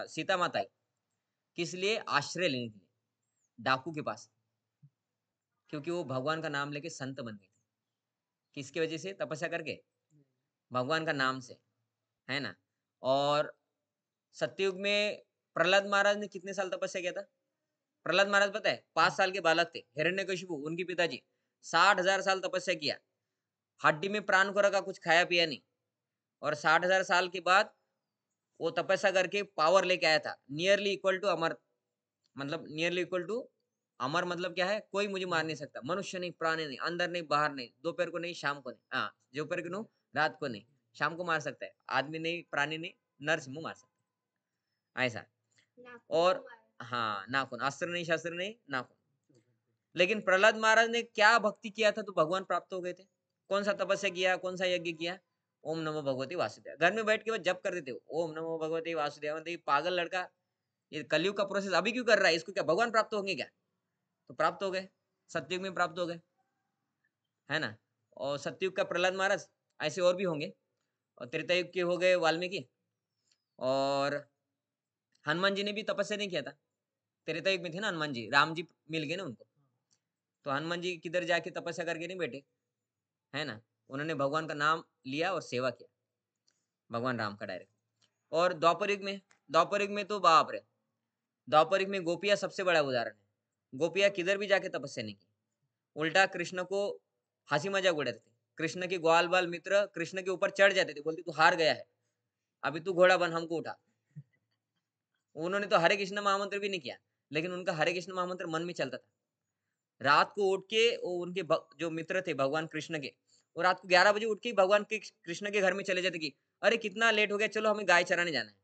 सीता माता आई, किस लिए? आश्रय लेने के लिए, डाकू के पास, क्योंकि वो भगवान का नाम लेके संत बन गए थे। किसकी वजह से? तपस्या करके, भगवान का नाम से, है ना। और सत्ययुग में प्रहलाद महाराज ने कितने साल तपस्या किया था? प्रहलाद महाराज पता है 5 साल के बालक थे, हिरण्यकशिपु उनके पिताजी 60,000 साल तपस्या किया, हड्डी में प्राण को रखा, कुछ खाया पिया नहीं, और 60,000 साल के बाद वो तपस्या करके पावर लेके आया था, नियरली इक्वल टू अमर, मतलब नियरली इक्वल टू अमर, मतलब क्या है? कोई मुझे मार नहीं सकता, मनुष्य नहीं, प्राणी नहीं, अंदर नहीं, बाहर नहीं, दोपहर को नहीं, शाम को नहीं, हाँ दोपहर को नहीं, रात को नहीं, शाम को मार सकता है, आदमी नहीं, प्राणी नहीं, नरसिंह मार सकता है, ऐसा। और हाँ, नाखून, अस्त्र नहीं, शस्त्र नहीं, नाखून। लेकिन प्रहलाद महाराज ने क्या भक्ति किया था तो भगवान प्राप्त हो गए थे? कौन सा तपस्या किया, कौन सा यज्ञ किया? ओम नमो भगवती वासुदेव, घर में बैठ के वो जप कर देते हो, ओम नमो भगवती वासुदेव। ये पागल लड़का ये कलयुग का प्रोसेस अभी क्यों कर रहा है? इसको क्या भगवान प्राप्त होंगे क्या? तो प्राप्त हो गए, सतयुग में प्राप्त हो गए, है ना। और सतयुग का प्रहलाद महाराज, ऐसे और भी होंगे, और त्रेतायुग के हो गए वाल्मीकि, और हनुमान जी ने भी तपस्या नहीं किया था, त्रेतायुग में थे ना हनुमान जी, राम जी मिल गए ना उनको, तो हनुमान जी किधर जाके तपस्या करके नहीं बैठे, है ना, उन्होंने भगवान का नाम लिया और सेवा किया, भगवान राम का डायरेक्ट। और द्वापर युग में तो बाप रे, द्वापर युग में गोपियां सबसे बड़ा उदाहरण है, गोपियां किधर भी जाके तपस्या नहीं की, उल्टा कृष्ण को हंसी मजाक उड़ाते थे, कृष्ण के ग्वाल बाल मित्र कृष्ण के ऊपर चढ़ जाते थे, बोलते तू हार गया है, अभी तू घोड़ा बन, हमको उठा। उन्होंने तो हरे कृष्ण महामंत्र भी नहीं किया, लेकिन उनका हरे कृष्ण महामंत्र मन में चलता था। रात को उठ के वो उनके जो मित्र थे भगवान कृष्ण के, वो रात को 11 बजे उठ के भगवान के कृष्ण के घर में चले जाते कि अरे कितना लेट हो गया, चलो हमें गाय चराने जाना है।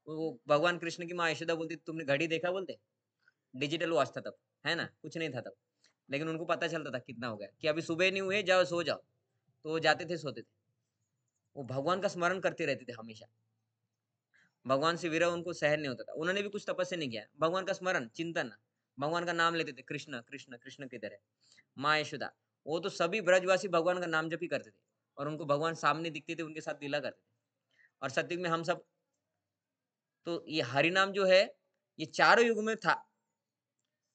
वो भगवान कृष्ण की माँ यशोदा बोलती तुमने घड़ी देखा, बोलते डिजिटल वॉच था तब, है ना, कुछ नहीं था तब, लेकिन उनको पता चलता था कितना हो गया, कि अभी सुबह नहीं हुए, जाओ सो जाओ, तो वो जाते थे, सोते थे। वो भगवान का स्मरण करते रहते थे हमेशा, भगवान से विरह उनको सहन नहीं होता था। उन्होंने भी कुछ तपस्या नहीं किया, भगवान का स्मरण, चिंतन, भगवान का नाम लेते थे, कृष्ण कृष्ण कृष्ण की तरह। माँ यशोदा, वो तो सभी ब्रजवासी भगवान का नाम जप ही करते थे, और उनको भगवान सामने दिखते थे, उनके साथ लीला करते थे। और सत्युग में हम सब, तो ये हरि नाम जो है, ये चारों युग में था,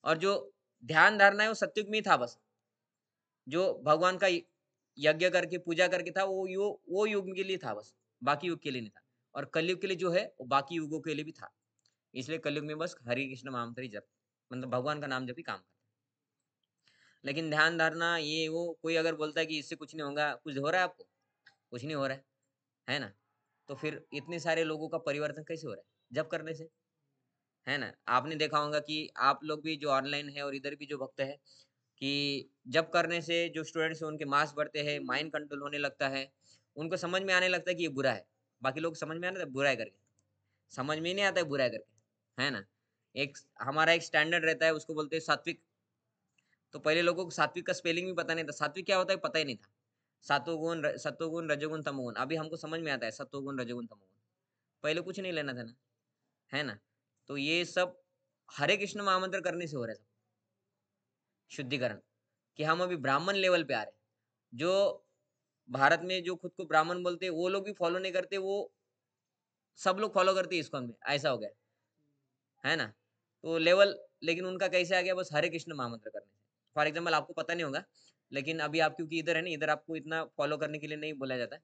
और जो ध्यान धारणा है वो सत्युग में ही था बस। जो भगवान का यज्ञ करके पूजा करके था, वो युग के लिए था बस, बाकी युग के लिए नहीं था। और कलयुग के लिए जो है वो बाकी युगों के लिए भी था। इसलिए कलयुग में बस हरि कृष्ण महामंत्र ही जप, मतलब भगवान का नाम जप ही काम करता है। लेकिन ध्यान धारणा ये वो, कोई अगर बोलता है कि इससे कुछ नहीं होगा, कुछ हो रहा है आपको, कुछ नहीं हो रहा है ना, तो फिर इतने सारे लोगों का परिवर्तन कैसे हो रहा है जब करने से, है ना। आपने देखा होगा कि आप लोग भी जो ऑनलाइन है और इधर भी जो भक्त है, कि जब करने से जो स्टूडेंट्स हैं उनके मार्क्स बढ़ते हैं, माइंड कंट्रोल होने लगता है, उनको समझ में आने लगता है कि ये बुरा है। बाकी लोग समझ में आने लगता है बुरा है करके, समझ में ही नहीं आता है बुरा है करके, है ना। एक हमारा एक स्टैंडर्ड रहता है, उसको बोलते हैं सात्विक। तो पहले लोगों को सात्विक का स्पेलिंग भी पता नहीं था, सात्विक क्या होता है पता ही नहीं था। सत्वगुण रजोगुण तमोगुण, अभी हमको समझ में आता है सत्वगुण रजोगुण तमोगुण, पहले कुछ नहीं लेना था ना, है ना। तो ये सब हरे कृष्ण महामंत्र करने से हो रहा है सब शुद्धिकरण, कि हम अभी ब्राह्मण लेवल पे आ रहे हैं। जो भारत में जो खुद को ब्राह्मण बोलते हैं वो लोग भी फॉलो नहीं करते, वो सब लोग फॉलो करते हैं इस्कॉन में, ऐसा हो गया, है ना। तो लेवल, लेकिन उनका कैसे आ गया, बस हरे कृष्ण महामंत्र करने से। फॉर एग्जाम्पल आपको पता नहीं होगा, लेकिन अभी आप क्योंकि इधर है ना, इधर आपको इतना फॉलो करने के लिए नहीं बोला जाता है,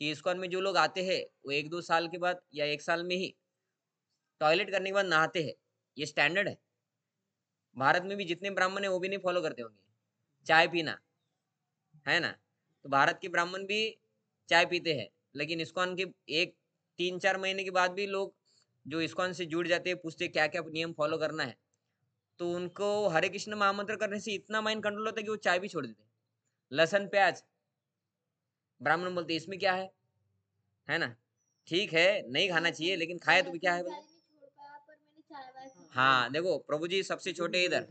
कि इस्कॉन में जो लोग आते हैं वो 1-2 साल के बाद या 1 साल में ही टॉयलेट करने के बाद नहाते हैं, ये स्टैंडर्ड है। भारत में भी जितने ब्राह्मण है वो भी नहीं फॉलो करते होंगे चाय पीना, है ना। तो भारत के ब्राह्मण भी चाय पीते हैं, लेकिन इस्कॉन के एक 3-4 महीने के बाद भी लोग जो इस्कॉन से जुड़ जाते हैं, पूछते क्या क्या नियम फॉलो करना है, तो उनको हरे कृष्ण महामंत्र करने से इतना माइंड कंट्रोल होता है कि वो चाय भी छोड़ देते हैं। लहसुन प्याज, ब्राह्मण बोलते इसमें क्या है ना। ठीक है नहीं खाना चाहिए, लेकिन खाए तो भी क्या है बोले। नहीं छोड़ पाया, पर मैंने चाय वाय पी ली। हाँ देखो प्रभु जी सबसे छोटे इधर,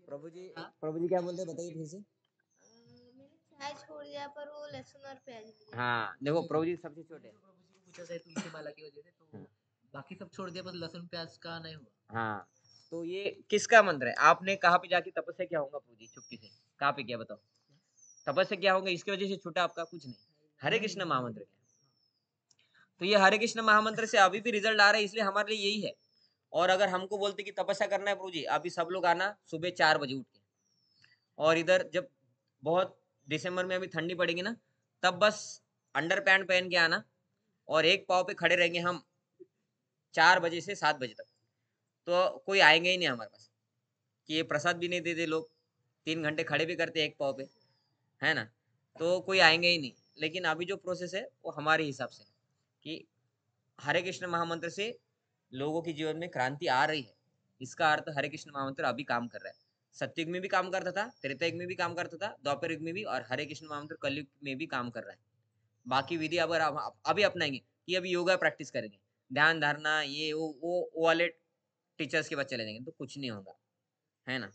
प्रभु जी क्या बोलते हैं बताइए फिर से। मैंने चाय छोड़ दिया, पर वो लहसुन और प्याज लिया। हाँ देखो प्रभु जी सबसे छोटे हैं। प्रभु जी को पूछा था तुलसी माला की वजह से, तो हाँ। बाकी सब छोड़ दिया, बस लहसुन प्याज का नहीं हुआ। हाँ, तो ये किसका मंत्र है, आपने कहाँ पे जाके तपस्या क्या होगा प्रभु जी चुपके से, कहाँ पे किया बताओ, तपस्या क्या होगा इसकी वजह से छूटा आपका, कुछ नहीं, हरे कृष्ण महामंत्र क्या। तो ये हरे कृष्ण महामंत्र से अभी भी रिजल्ट आ रहा है, इसलिए हमारे लिए यही है। और अगर हमको बोलते कि तपस्या करना है प्रभु जी, अभी सब लोग आना सुबह 4 बजे उठ के, और इधर जब बहुत दिसंबर में अभी ठंडी पड़ेगी ना, तब बस अंडर पैंट पहन के आना, और एक पाँव पे खड़े रहेंगे हम 4 बजे से 7 बजे तक, तो कोई आएंगे ही नहीं हमारे पास, कि ये प्रसाद भी नहीं देते लोग, 3 घंटे खड़े भी करते एक पाँव पे, है ना, तो कोई आएंगे ही नहीं। लेकिन अभी जो प्रोसेस है वो हमारे हिसाब से है, कि हरे कृष्ण महामंत्र से लोगों के जीवन में क्रांति आ रही है, इसका अर्थ हरे कृष्ण महामंत्र अभी काम कर रहा है। सत्युग में भी काम करता था, त्रेता युग में भी काम करता था, द्वापर युग में भी, और हरे कृष्ण महामंत्र कलयुग में भी काम कर रहा है। बाकी विधि अगर अभी अपनाएंगे, कि अभी योगा प्रैक्टिस करेंगे, ध्यान धारणा ये वो वाले टीचर्स के बच्चे ले जाएंगे तो कुछ नहीं होगा, है ना।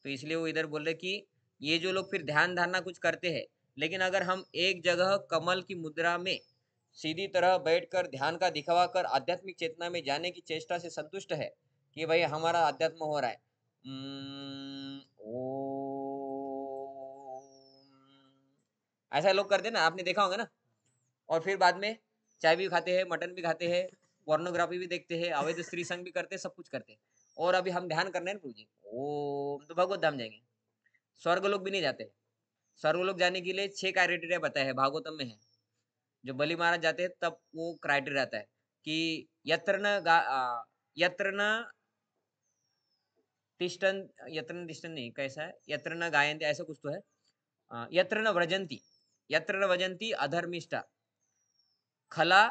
तो इसलिए वो इधर बोल रहे कि ये जो लोग फिर ध्यान धारणा कुछ करते हैं, लेकिन अगर हम एक जगह कमल की मुद्रा में सीधी तरह बैठकर ध्यान का दिखावा कर आध्यात्मिक चेतना में जाने की चेष्टा से संतुष्ट है कि भाई हमारा अध्यात्म हो रहा है, ऐसा लोग करते ना, आपने देखा होगा ना। और फिर बाद में चाय भी खाते हैं, मटन भी खाते हैं, पोर्नोग्राफी भी देखते हैं, अवैध स्त्री संग भी करते हैं, सब कुछ करते हैं। और अभी हम ध्यान करने हैं प्रभु जी, ओम तो भगवत धाम जाएंगे, स्वर्ग लोग भी नहीं जाते। स्वर्ग लोग जाने के लिए 6 क्राइटेरिया बताया है, भागवतम में है। जो बलि महाराज जाते हैं तब वो क्राइटेरिया आता है कि यत्र न तिष्ठन, यत्र न तिष्ठन नहीं, कैसा है, यत्र न गायन्ति, ऐसा कुछ तो है, यत्र न व्रजंती, यत्र न व्रजंती अधर्मिष्ठा खला,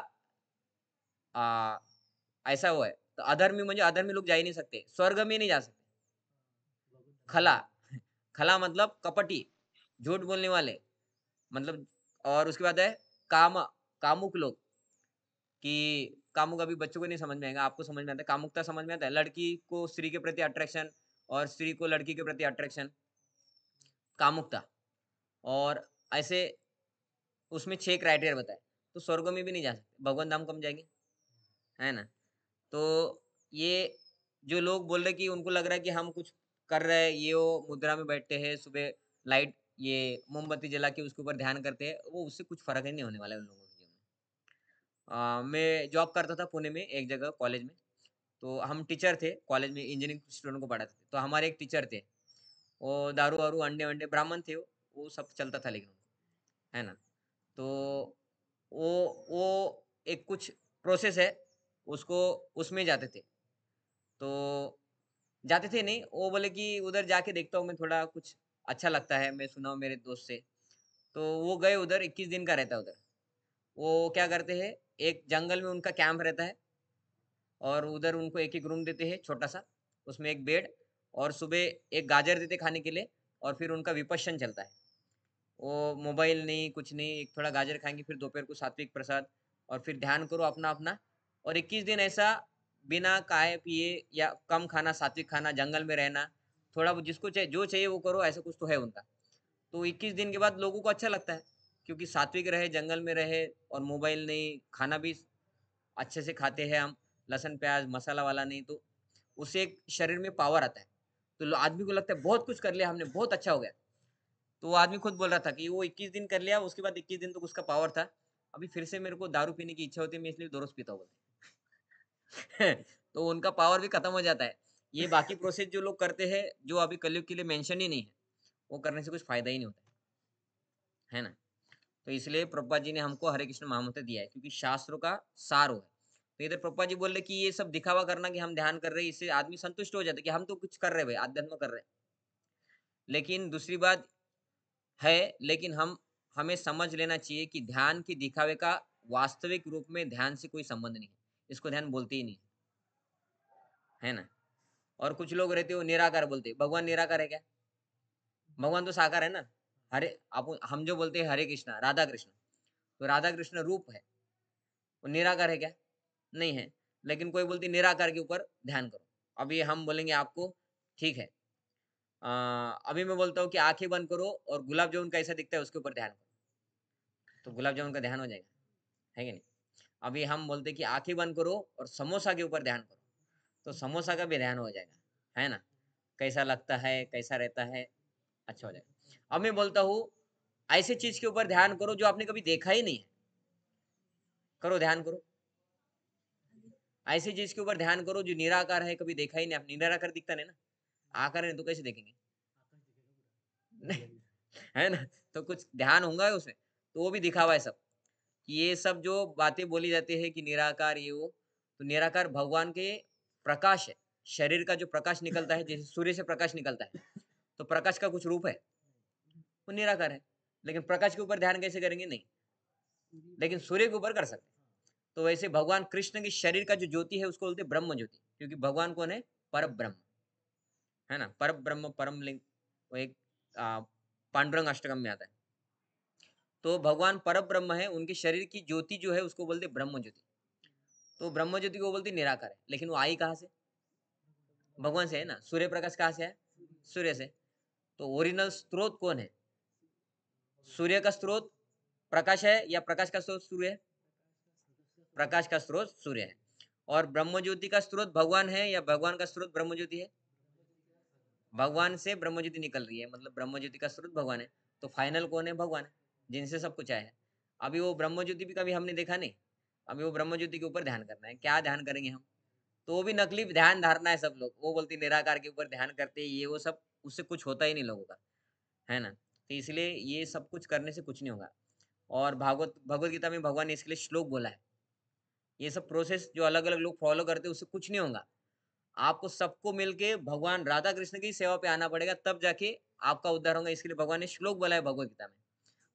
आ, ऐसा हुआ है। तो अधर्मी म्हणजे अधर्मी लोग जा ही नहीं सकते, स्वर्ग में नहीं जा सकते। खला, खला मतलब कपटी, झूठ बोलने वाले, मतलब। और उसके बाद है काम, कामुक लोग, कि कामुक अभी बच्चों को नहीं समझ में आएगा, आपको समझ में आता है। कामुकता समझ में आता है, लड़की को स्त्री के प्रति अट्रैक्शन और स्त्री को लड़की के प्रति अट्रैक्शन, कामुकता। और ऐसे उसमें 6 क्राइटेरिया बताए, तो स्वर्ग में भी नहीं जा सकते, भगवान धाम कम जाएंगे, है ना? तो ये जो लोग बोल रहे कि उनको लग रहा है कि हम कुछ कर रहे हैं, ये वो मुद्रा में बैठते हैं, सुबह लाइट ये मोमबत्ती जला के उसके ऊपर ध्यान करते हैं, वो उससे कुछ फर्क ही नहीं होने वाला है उन लोगों के जीवन में। मैं जॉब करता था पुणे में एक जगह कॉलेज में, तो हम टीचर थे कॉलेज में, इंजीनियरिंग स्टूडेंट को पढ़ाते थे। तो हमारे एक टीचर थे, वो दारू वारू अंडे वंडे, ब्राह्मण थे वो सब चलता था लेकिन उनको, है ना? तो वो एक कुछ प्रोसेस है, उसको उसमें जाते थे। तो जाते थे नहीं, वो बोले कि उधर जाके देखता हूँ मैं, थोड़ा कुछ अच्छा लगता है, मैं सुना हूँ मेरे दोस्त से। तो वो गए उधर, 21 दिन का रहता है उधर। वो क्या करते हैं, एक जंगल में उनका कैंप रहता है और उधर उनको एक-एक रूम देते हैं छोटा-सा, उसमें एक बेड और सुबह एक गाजर देते खाने के लिए और फिर उनका विपश्यन चलता है। वो मोबाइल नहीं, कुछ नहीं, एक थोड़ा गाजर खाएँगे, फिर दोपहर को सात्विक प्रसाद और फिर ध्यान करो अपना-अपना। और 21 दिन ऐसा बिना खाए-पिए या कम खाना, सात्विक खाना, जंगल में रहना, थोड़ा बहुत जिसको चाहिए जो चाहिए वो करो, ऐसा कुछ तो है उनका। तो 21 दिन के बाद लोगों को अच्छा लगता है, क्योंकि सात्विक रहे, जंगल में रहे और मोबाइल नहीं, खाना भी अच्छे से खाते हैं हम, लहसुन, प्याज़, मसाला वाला नहीं, तो उससे एक शरीर में पावर आता है। तो लो आदमी को लगता है बहुत कुछ कर लिया हमने, बहुत अच्छा हो गया। तो वो आदमी खुद बोल रहा था कि वो 21 दिन कर लिया, उसके बाद 21 दिन तक उसका पावर था। अभी फिर से मेरे को दारू पीने की इच्छा होती है, मैं इसलिए 2 रोज़ पीता हूँ बोलते। तो उनका पावर भी खत्म हो जाता है। ये बाकी प्रोसेस जो लोग करते हैं, जो अभी कलयुग के लिए मेंशन ही नहीं है, वो करने से कुछ फ़ायदा ही नहीं होता है ना? तो इसलिए प्रभुपाद जी ने हमको हरे कृष्ण महामंत्र दिया है, क्योंकि शास्त्रों का सार वो है। तो इधर प्रभुपाद जी बोल रहे कि ये सब दिखावा करना कि हम ध्यान कर रहे हैं, इससे आदमी संतुष्ट हो जाता है कि हम तो कुछ कर रहे हैं भाई, अध्यात्म कर रहे हैं। लेकिन दूसरी बात है, लेकिन हमें समझ लेना चाहिए कि ध्यान के दिखावे का वास्तविक रूप में ध्यान से कोई संबंध नहीं है। इसको ध्यान बोलते ही नहीं, है ना? और कुछ लोग रहते हैं वो निराकार बोलते हैं। भगवान निराकार है क्या? भगवान तो साकार है ना। हरे हम जो बोलते हैं हरे कृष्णा, राधा कृष्ण, तो राधा कृष्ण रूप है, वो निराकार है क्या? नहीं है। लेकिन कोई बोलती है निराकार के ऊपर ध्यान करो। अभी हम बोलेंगे आपको, ठीक है, अ, अभी मैं बोलता हूँ कि आंखें बंद करो और गुलाब जामुन कैसा दिखता है उसके ऊपर ध्यान करो, तो गुलाब जामुन का ध्यान हो जाएगा, है कि नहीं? अभी हम बोलते हैं कि आंखें बंद करो और समोसा के ऊपर ध्यान करो, तो समोसा का भी ध्यान हो जाएगा, है ना? कैसा लगता है, कैसा रहता है, अच्छा हो जाएगा। अब मैं बोलता हूँ, ऐसी चीज के ऊपर ध्यान करो जो आपने कभी देखा ही नहीं है, करो ध्यान करो। ऐसी चीज के ऊपर ध्यान करो जो निराकार है, कभी देखा ही नहीं आपने, निराकार दिखता नहीं ना, आकार है तो कैसे देखेंगे? नहीं, है ना? तो कुछ ध्यान होगा उसमें, तो वो भी दिखावा है सब। कि ये सब जो बातें बोली जाती है कि निराकार ये वो, तो निराकार भगवान के प्रकाश है। शरीर का जो प्रकाश निकलता है, जैसे सूर्य से प्रकाश निकलता है, तो प्रकाश का कुछ रूप है, वो निराकार है। लेकिन प्रकाश के ऊपर ध्यान कैसे करेंगे? नहीं, लेकिन सूर्य के ऊपर कर सकते हैं। तो वैसे भगवान कृष्ण के शरीर का जो ज्योति है उसको बोलते हैं ब्रह्म ज्योति, क्योंकि भगवान कौन है? पर ब्रह्म, है ना? पर ब्रह्म, परम लिंग, वो एक पांडुरंग अष्टकम में आता है। तो भगवान पर ब्रह्म है, उनके शरीर की ज्योति जो है उसको बोलते हैं ब्रह्म ज्योति। तो ब्रह्म ज्योति को बोलते हैं निराकार है, लेकिन वो आई कहाँ से? भगवान से है ना। सूर्य प्रकाश कहाँ से है? सूर्य से। तो ओरिजिनल स्रोत कौन है? सूर्य का स्रोत प्रकाश है या प्रकाश का स्रोत सूर्य है? प्रकाश का स्रोत सूर्य है। और ब्रह्म ज्योति का स्रोत भगवान है या भगवान का स्रोत ब्रह्म ज्योति है? भगवान से ब्रह्म ज्योति निकल रही है, मतलब ब्रह्म ज्योति का स्रोत भगवान है। तो फाइनल कौन है? भगवान है, जिनसे सब कुछ आया है। अभी वो ब्रह्म ज्योति भी कभी हमने देखा नहीं। अभी वो ब्रह्म ज्योति के ऊपर ध्यान करना है, क्या ध्यान करेंगे हम? तो वो भी नकली ध्यान धारणा है सब लोग। वो बोलते निराकार के ऊपर ध्यान करते हैं, ये वो सब, उससे कुछ होता ही नहीं लोगों का, है ना? तो इसलिए ये सब कुछ करने से कुछ नहीं होगा। और भागवत भगवत गीता में भगवान ने इसके लिए श्लोक बोला है। ये सब प्रोसेस जो अलग-अलग लोग फॉलो करते हैं उससे कुछ नहीं होगा। आपको सबको मिलके भगवान राधा कृष्ण की सेवा पे आना पड़ेगा, तब जाके आपका उद्धार होगा। इसके लिए भगवान ने श्लोक बोला है भगवत गीता में।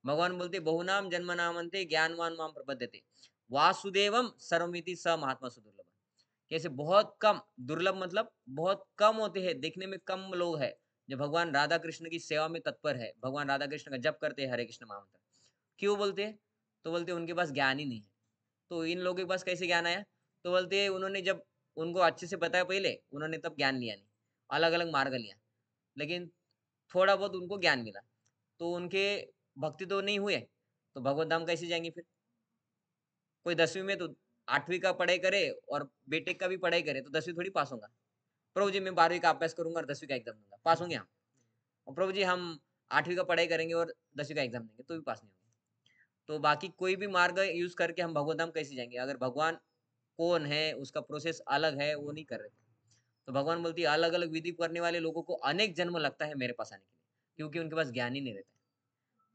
भगवान बोलते बहुनाम जन्मनामन्ते ज्ञानवान माम प्रपद्यते वासुदेवम सर्वमिति स महात्मा सुदुर्लभ। कैसे बहुत कम, दुर्लभ मतलब बहुत कम होते हैं, देखने में कम लोग हैं जो भगवान राधा कृष्ण की सेवा में तत्पर है, भगवान राधा कृष्ण का जप करते हैं, हरे कृष्ण महामंत्र। क्यों बोलते हैं? तो बोलते हैं उनके पास ज्ञान ही नहीं है। तो इन लोगों के पास कैसे ज्ञान आया? तो बोलते हैं उन्होंने जब उनको अच्छे से बताया पहले, उन्होंने तब ज्ञान लिया नहीं, अलग अलग मार्ग लिया, लेकिन थोड़ा बहुत उनको ज्ञान मिला, तो उनके भक्ति तो नहीं हुए, तो भगवत धाम कैसे जाएंगे फिर? कोई 10वीं में तो 8वीं का पढ़ाई करे और बीटेक का भी पढ़ाई करे तो 10वीं थोड़ी पास होगा। प्रभु जी मैं 12वीं का अभ्यास करूंगा और 10वीं का एग्जाम दूंगा, पास होंगे हम? और प्रभु जी हम 8वीं का पढ़ाई करेंगे और 10वीं का एग्जाम देंगे तो भी पास नहीं होंगे। तो बाकी कोई भी मार्ग यूज करके हम भगवत धाम कैसे जाएंगे? अगर भगवान कौन है उसका प्रोसेस अलग है, वो नहीं कर रहे थे। तो भगवान बोलती है अलग अलग विधि करने वाले लोगों को अनेक जन्म लगता है मेरे पास आने के लिए, क्योंकि उनके पास ज्ञान ही नहीं रहता है।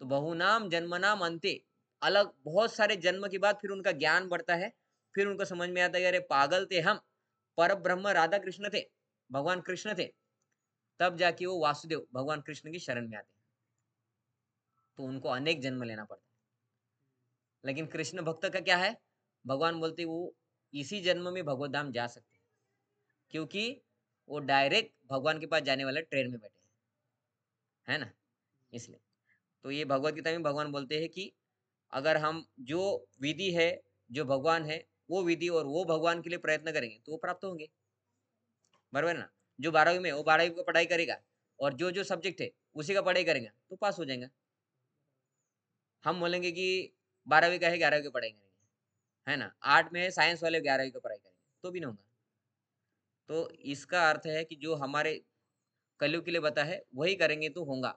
तो बहुनाम जन्मनाम अंते, अलग बहुत सारे जन्म के बाद फिर उनका ज्ञान बढ़ता है, फिर उनको समझ में आता है अरे पागल थे हम, पर ब्रह्म राधा कृष्ण थे, भगवान कृष्ण थे, तब जाके वो वासुदेव भगवान कृष्ण की शरण में आते हैं। तो उनको अनेक जन्म लेना पड़ता है। लेकिन कृष्ण भक्त का क्या है? भगवान बोलते वो इसी जन्म में भगवत धाम जा सकते हैं, क्योंकि वो डायरेक्ट भगवान के पास जाने वाले ट्रेन में बैठे हैं, है ना? इसलिए तो ये भगवत गीता में भगवान बोलते हैं कि अगर हम जो विधि है, जो भगवान है, वो विधि और वो भगवान के लिए प्रयत्न करेंगे तो वो प्राप्त होंगे, बराबर है ना? जो 12वीं में वो 12वीं का पढ़ाई करेगा और जो जो सब्जेक्ट है उसी का पढ़ाई करेगा तो पास हो जाएगा। हम बोलेंगे कि 12वीं का है 11वीं की पढ़ाई करेंगे, है ना? 8 में है साइंस वाले 11वीं का पढ़ाई करेंगे तो भी नहीं होगा। तो इसका अर्थ है कि जो हमारे कलयुग के लिए बता है वही करेंगे तो होगा,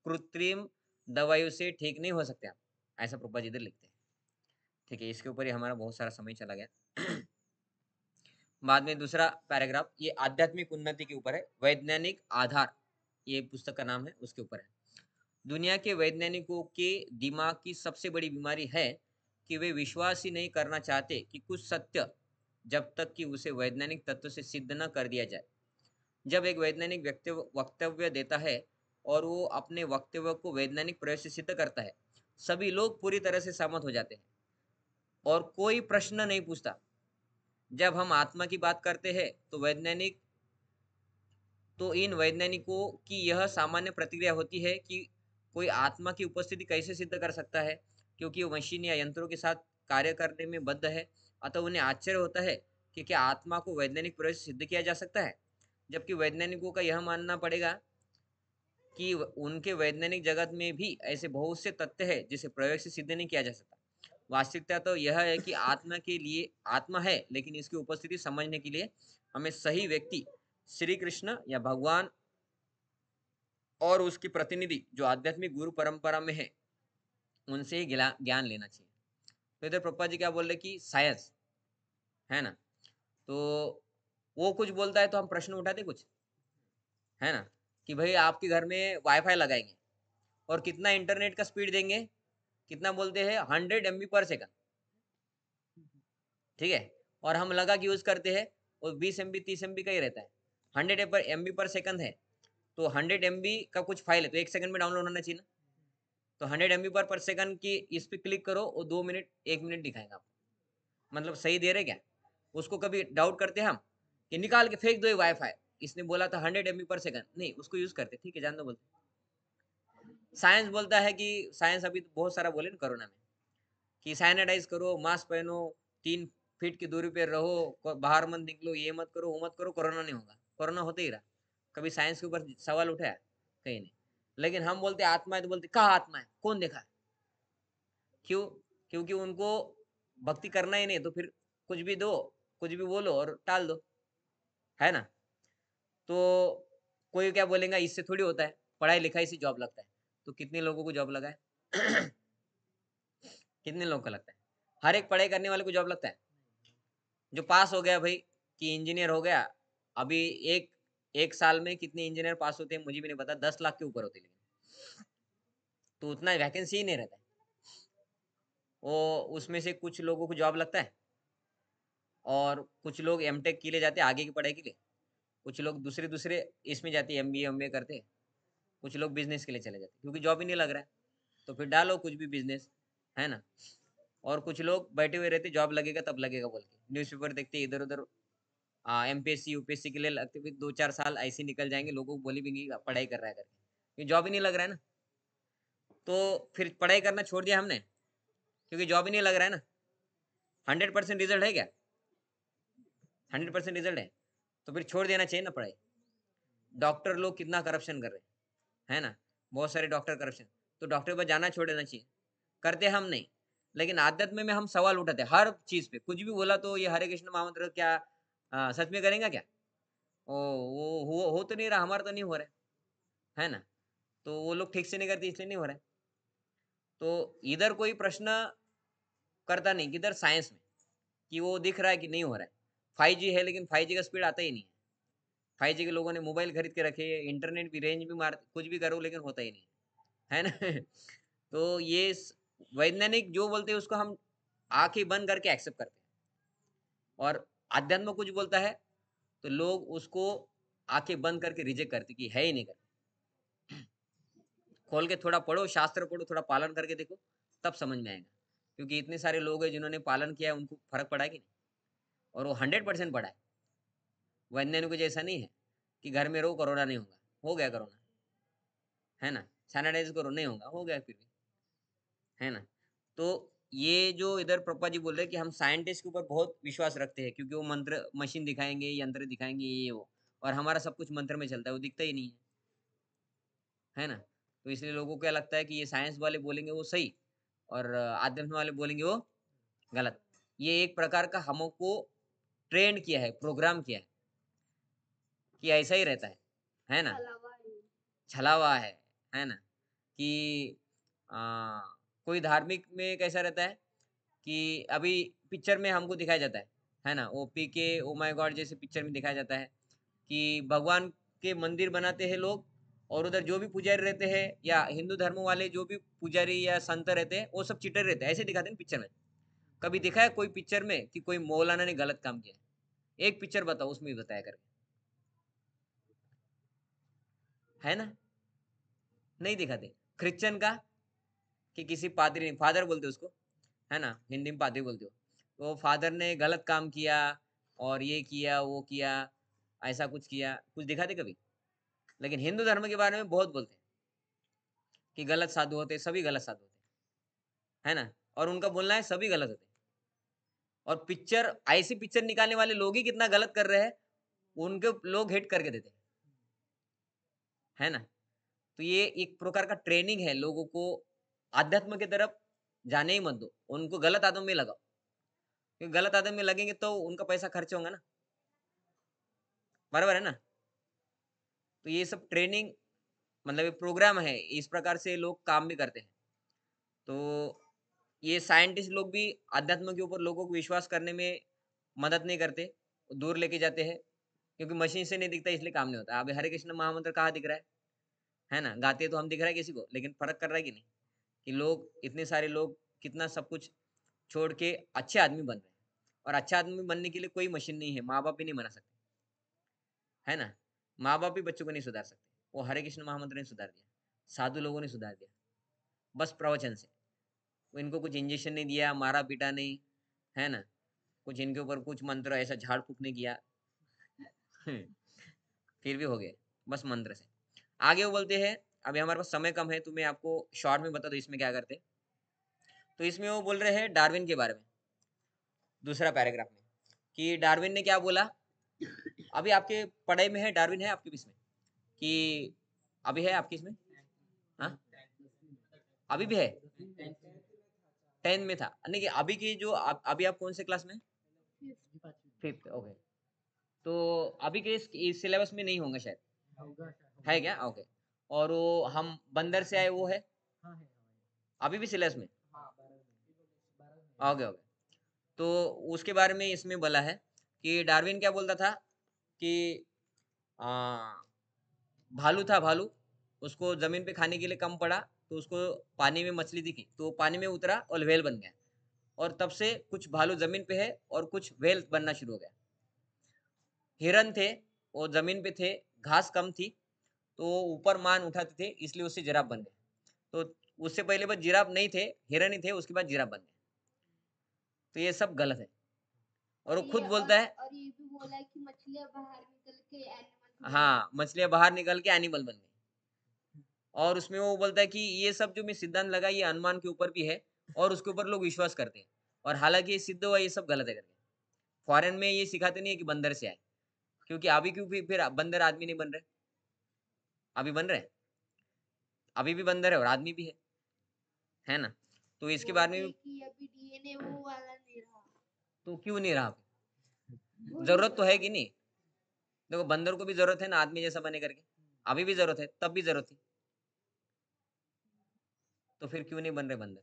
कृत्रिम दवाइयों से ठीक नहीं हो सकते आप, ऐसा प्रभुपाद जी इधर लिखते हैं। ठीक है, इसके ऊपर ही हमारा बहुत सारा समय चला गया। बाद में दूसरा पैराग्राफ ये आध्यात्मिक उन्नति के ऊपर है, वैज्ञानिक आधार, ये पुस्तक का नाम है, उसके ऊपर है। दुनिया के वैज्ञानिकों के दिमाग की सबसे बड़ी बीमारी है कि वे विश्वास ही नहीं करना चाहते कि कुछ सत्य जब तक कि उसे वैज्ञानिक तत्व से सिद्ध न कर दिया जाए। जब एक वैज्ञानिक वक्तव्य देता है और वो अपने वक्तव्य को वैज्ञानिक प्रयोग से सिद्ध करता है, सभी लोग पूरी तरह से सहमत हो जाते हैं और कोई प्रश्न नहीं पूछता। जब हम आत्मा की बात करते हैं तो इन वैज्ञानिकों की यह सामान्य प्रतिक्रिया होती है कि कोई आत्मा की उपस्थिति कैसे सिद्ध कर सकता है, क्योंकि वो मशीन या यंत्रों के साथ कार्य करने में बद्ध है। अतः उन्हें आश्चर्य होता है कि क्या आत्मा को वैज्ञानिक प्रयोग से सिद्ध किया जा सकता है, जबकि वैज्ञानिकों का यह मानना पड़ेगा कि उनके वैज्ञानिक जगत में भी ऐसे बहुत से तथ्य हैं जिसे प्रयोग से सिद्ध नहीं किया जा सकता। वास्तविकता तो यह है कि आत्मा के लिए आत्मा है, लेकिन इसकी उपस्थिति समझने के लिए हमें सही व्यक्ति श्री कृष्ण या भगवान और उसकी प्रतिनिधि जो आध्यात्मिक गुरु परंपरा में है उनसे ही ज्ञान लेना चाहिए। तो इधर प्रभुपाद जी क्या बोल रहे कि साइंस है ना, तो वो कुछ बोलता है तो हम प्रश्न उठाते कुछ, है ना, कि भाई आपके घर में वाईफाई लगाएंगे और कितना इंटरनेट का स्पीड देंगे, कितना बोलते हैं 100 MB/सेकंड, ठीक है, और हम लगा के यूज करते हैं और 20 MB 30 MB का ही रहता है, 100 MB/सेकंड है, तो 100 MB का कुछ फाइल है तो 1 सेकंड में डाउनलोड होना चाहिए ना। तो 100 MB/सेकंड की इस पे क्लिक करो और 2 मिनट 1 मिनट दिखाएगा आपको, मतलब सही दे रहे क्या? उसको कभी डाउट करते हैं हम कि निकाल के फेंक दो ये वाईफाई, इसने बोला था 100 MB/सेकंड, नहीं उसको यूज करते, ठीक है जान दो बोलते। साइंस बोलता है कि साइंस अभी तो बहुत सारा बोले ना कोरोना में कि सैनिटाइज करो, मास्क पहनो, 3 फीट की दूरी पे रहो, बाहर मत निकलो, ये मत करो, वो मत करो, कोरोना नहीं होगा। कोरोना होते ही रहा, कभी साइंस के ऊपर सवाल उठाया? कहीं नहीं। लेकिन हम बोलते आत्मा है तो बोलते कहाँ आत्मा है, कौन देखा है? क्यों? क्योंकि उनको भक्ति करना ही नहीं, तो फिर कुछ भी दो, कुछ भी बोलो और टाल दो, है ना। तो कोई क्या बोलेगा इससे थोड़ी होता है, पढ़ाई लिखाई से जॉब लगता है, तो कितने लोगों को जॉब लगा है? कितने लोगों का लगता है? हर एक पढ़ाई करने वाले को जॉब लगता है? जो पास हो गया भाई कि इंजीनियर हो गया, अभी एक एक साल में कितने इंजीनियर पास होते हैं मुझे भी नहीं पता, 10 लाख के ऊपर होते हैं, लेकिन तो उतना वैकेंसी ही नहीं रहता है। वो उसमें से कुछ लोगों को जॉब लगता है और कुछ लोग एमटेक के लिए जाते हैं आगे की पढ़ाई के लिए, कुछ लोग दूसरे दूसरे इसमें जाते हैं, एमबीए करते हैं, कुछ लोग बिजनेस के लिए चले जाते हैं क्योंकि जॉब ही नहीं लग रहा है, तो फिर डालो कुछ भी बिजनेस, है ना। और कुछ लोग बैठे हुए रहते जॉब लगेगा तब लगेगा बोल के, न्यूज़पेपर देखते इधर उधर, एमपीएससी यूपीएससी के लिए लगते फिर 2-4 साल ऐसे निकल जाएंगे, लोगों को बोली भी नहीं पढ़ाई कर रहा है करके, जॉब ही नहीं लग रहा है ना। तो फिर पढ़ाई करना छोड़ दिया हमने क्योंकि जॉब ही नहीं लग रहा है ना। 100% रिजल्ट है क्या? 100% रिजल्ट है, तो फिर छोड़ देना चाहिए ना पढ़ाई। डॉक्टर लोग कितना करप्शन कर रहे हैं, है ना, बहुत सारे डॉक्टर करप्शन, तो डॉक्टर के पास जाना छोड़ देना चाहिए। करते हम नहीं, लेकिन आध्यात्म में हम सवाल उठाते हैं हर चीज पे, कुछ भी बोला तो ये हरे कृष्ण महामंत्र क्या सच में करेंगे क्या? ओ, वो हो तो नहीं रहा, हमारा तो नहीं हो रहा है ना, तो वो लोग ठीक से नहीं करते इसलिए नहीं हो रहा है। तो इधर कोई प्रश्न करता नहीं, किधर साइंस में, कि वो दिख रहा है कि नहीं हो रहा है। 5G है लेकिन 5G का स्पीड आता ही नहीं है। 5G के लोगों ने मोबाइल खरीद के रखे, इंटरनेट भी रेंज भी मार, कुछ भी करो लेकिन होता ही नहीं है ना। तो ये वैज्ञानिक जो बोलते हैं उसको हम आंखें बंद करके एक्सेप्ट करते हैं, और अध्यात्म कुछ बोलता है तो लोग उसको आंखें बंद करके रिजेक्ट करते कि है ही नहीं करते। खोल के थोड़ा पढ़ो, शास्त्र पढ़ो, थोड़ा पालन करके देखो, तब समझ में आएगा। क्योंकि इतने सारे लोग हैं जिन्होंने पालन किया है, उनको फर्क पड़ा है कि नहीं, और वो 100% पड़ा है। वैज्ञानिकों जैसा नहीं है कि घर में रहो कोरोना नहीं होगा, हो गया कोरोना, है ना, सैनिटाइज करो नहीं होगा, हो गया फिर भी, है ना। तो ये जो इधर पप्पा जी बोल रहे हैं कि हम साइंटिस्ट के ऊपर बहुत विश्वास रखते हैं, क्योंकि वो मंत्र मशीन दिखाएंगे, यंत्र दिखाएंगे, ये वो, और हमारा सब कुछ मंत्र में चलता है, वो दिखता ही नहीं है ना। तो इसलिए लोगों को क्या लगता है कि ये साइंस वाले बोलेंगे वो सही, और अध्यात्म वाले बोलेंगे वो गलत। ये एक प्रकार का हमको ट्रेंड किया है, प्रोग्राम किया है कि ऐसा ही रहता है ना, छला हुआ है ना, कि कोई धार्मिक में कैसा रहता है कि अभी पिक्चर में हमको दिखाया जाता है ना, वो पीके ओ माय गॉड जैसे पिक्चर में दिखाया जाता है कि भगवान के मंदिर बनाते हैं लोग, और उधर जो भी पुजारी रहते हैं या हिंदू धर्म वाले जो भी पुजारी या संत रहते हैं वो सब चिटर रहते हैं, ऐसे दिखाते हैं पिक्चर में। कभी दिखा है कोई पिक्चर में कि कोई मौलाना ने गलत काम किया है? एक पिक्चर बताओ उसमें भी बताया करके, है ना, नहीं दिखाते। क्रिश्चियन का कि किसी पादरी ने, फादर बोलते उसको, है ना, हिंदी में पादरी बोलते हो, तो फादर ने गलत काम किया और ये किया वो किया, ऐसा कुछ किया, कुछ दिखाते कभी? लेकिन हिंदू धर्म के बारे में बहुत बोलते हैं कि गलत साधु होते, सभी गलत साधु होते, है ना, और उनका बोलना है सभी गलत होते। और पिक्चर, ऐसी पिक्चर निकालने वाले लोग ही कितना गलत कर रहे हैं, उनके लोग हिट करके देते है ना। तो ये एक प्रकार का ट्रेनिंग है, लोगों को आध्यात्म की तरफ जाने ही मत दो, उनको गलत आदत में लगाओ, क्योंकि गलत आदत में लगेंगे तो उनका पैसा खर्च होगा ना, बराबर है ना। तो ये सब ट्रेनिंग मतलब ये प्रोग्राम है, इस प्रकार से लोग काम भी करते हैं। तो ये साइंटिस्ट लोग भी अध्यात्म के ऊपर लोगों को विश्वास करने में मदद नहीं करते, दूर लेके जाते हैं, क्योंकि मशीन से नहीं दिखता इसलिए काम नहीं होता। अभी हरे कृष्ण महामंत्र कहाँ दिख रहा है ना, गाते तो हम दिख रहा है किसी को, लेकिन फर्क कर रहा है कि नहीं, कि लोग इतने सारे लोग कितना सब कुछ छोड़ के अच्छे आदमी बन रहे हैं, और अच्छा आदमी बनने के लिए कोई मशीन नहीं है, माँ बाप भी नहीं बना सकते, है ना। माँ बाप भी बच्चों को नहीं सुधार सकते, वो हरे कृष्ण महामंत्र ने सुधार दिया, साधु लोगों ने सुधार दिया, बस प्रवचन से। वो इनको कुछ इंजेक्शन नहीं दिया, मारा पीटा नहीं, है ना, कुछ इनके ऊपर कुछ मंत्र ऐसा झाड़ फूक नहीं किया, फिर भी हो गए बस मंत्र से। आगे वो बोलते हैं, अभी हमारे पास समय कम है तो मैं आपको शॉर्ट में बता दूं इसमें क्या करते हैं। तो इसमें वो बोल रहे हैं डार्विन के बारे में, दूसरा पैराग्राफ में, कि डार्विन ने क्या बोला। अभी आपके पढ़ाई में है डार्विन, है आपके इसमें कि अभी है आपकी इसमें? हाँ, अभी भी है, 10 में था नहीं कि अभी की जो अभी आप कौन से क्लास में? 5th, okay. तो अभी के इस सिलेबस में नहीं होंगे शायद, है क्या? ओके। और वो हम बंदर से आए वो है अभी भी सिलेबस में? Okay okay. तो उसके बारे में इसमें बोला है कि डार्विन क्या बोलता था कि आ, भालू था, भालू उसको जमीन पे खाने के लिए कम पड़ा, तो उसको पानी में मछली दिखी तो वो पानी में उतरा और व्हेल बन गया, और तब से कुछ भालू जमीन पे है और कुछ व्हेल बनना शुरू हो गया। हिरन थे, वो जमीन पे थे, घास कम थी तो ऊपर मान उठाते थे, इसलिए उससे जिराफ बन गए। तो उससे पहले बस जिराफ नहीं थे, हिरन ही थे, उसके बाद जिराफ बन गए। तो ये सब गलत है, और वो खुद बोलता है। और ये भी बोला है कि मछलियां बाहर निकल के एनिमल, हाँ, मछलियां बाहर निकल के एनिमल बन गई, और उसमें वो बोलता है कि ये सब जो मैं सिद्धांत लगा ये अनुमान के ऊपर भी है, और उसके ऊपर लोग विश्वास करते हैं, और हालांकि ये सिद्ध हुआ ये सब गलत है करके। फॉरेन में ये सिखाते नहीं है कि बंदर से आए, क्योंकि अभी क्यों फिर बंदर आदमी नहीं बन रहे? अभी बन रहे हैं, अभी भी बंदर है और आदमी भी है ना? तो इसके बारे में बोलते कि अभी डीएनए वो वाला नहीं रहा। तो क्यों नहीं रहा? वो जरूरत तो है पता। कि नहीं? देखो बंदर को भी जरूरत है ना आदमी जैसा बने करके, अभी भी जरूरत है, तब भी जरूरत थी, तो फिर क्यों नहीं बन रहे बंदर?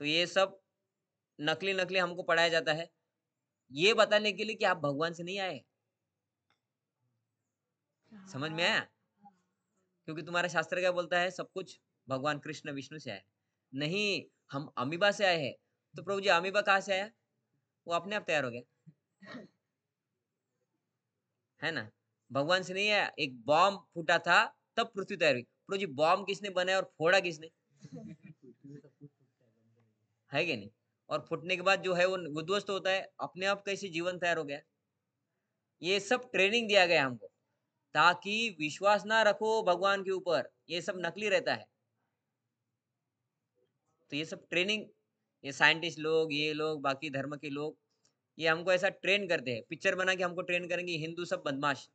तो ये सब नकली नकली हमको पढ़ाया जाता है, ये बताने के लिए कि आप भगवान से नहीं आए। समझ में आया? क्योंकि तुम्हारा शास्त्र क्या बोलता है? सब कुछ भगवान कृष्ण विष्णु से आया है। नहीं, हम अमीबा से आए हैं। तो प्रभु जी अमीबा कहाँ से आया? वो अपने आप तैयार हो गया, है ना? भगवान से नहीं आया, एक बॉम्ब फूटा था तब पृथ्वी तैयार हुई। प्रभु जी बॉम्ब किसने बनाया और फोड़ा किसने? है कि नहीं? और फूटने के बाद जो है वो उद्ध्वस्त होता है, अपने आप कैसे जीवन तैयार हो गया? ये सब ट्रेनिंग दिया गया हमको, ताकि विश्वास ना रखो भगवान के ऊपर, ये सब नकली रहता है। तो ये सब ट्रेनिंग, ये साइंटिस्ट लोग, ये लोग, बाकी धर्म के लोग, ये हमको ऐसा ट्रेन करते हैं, पिक्चर बना के हमको ट्रेन करेंगे, हिंदू सब बदमाश,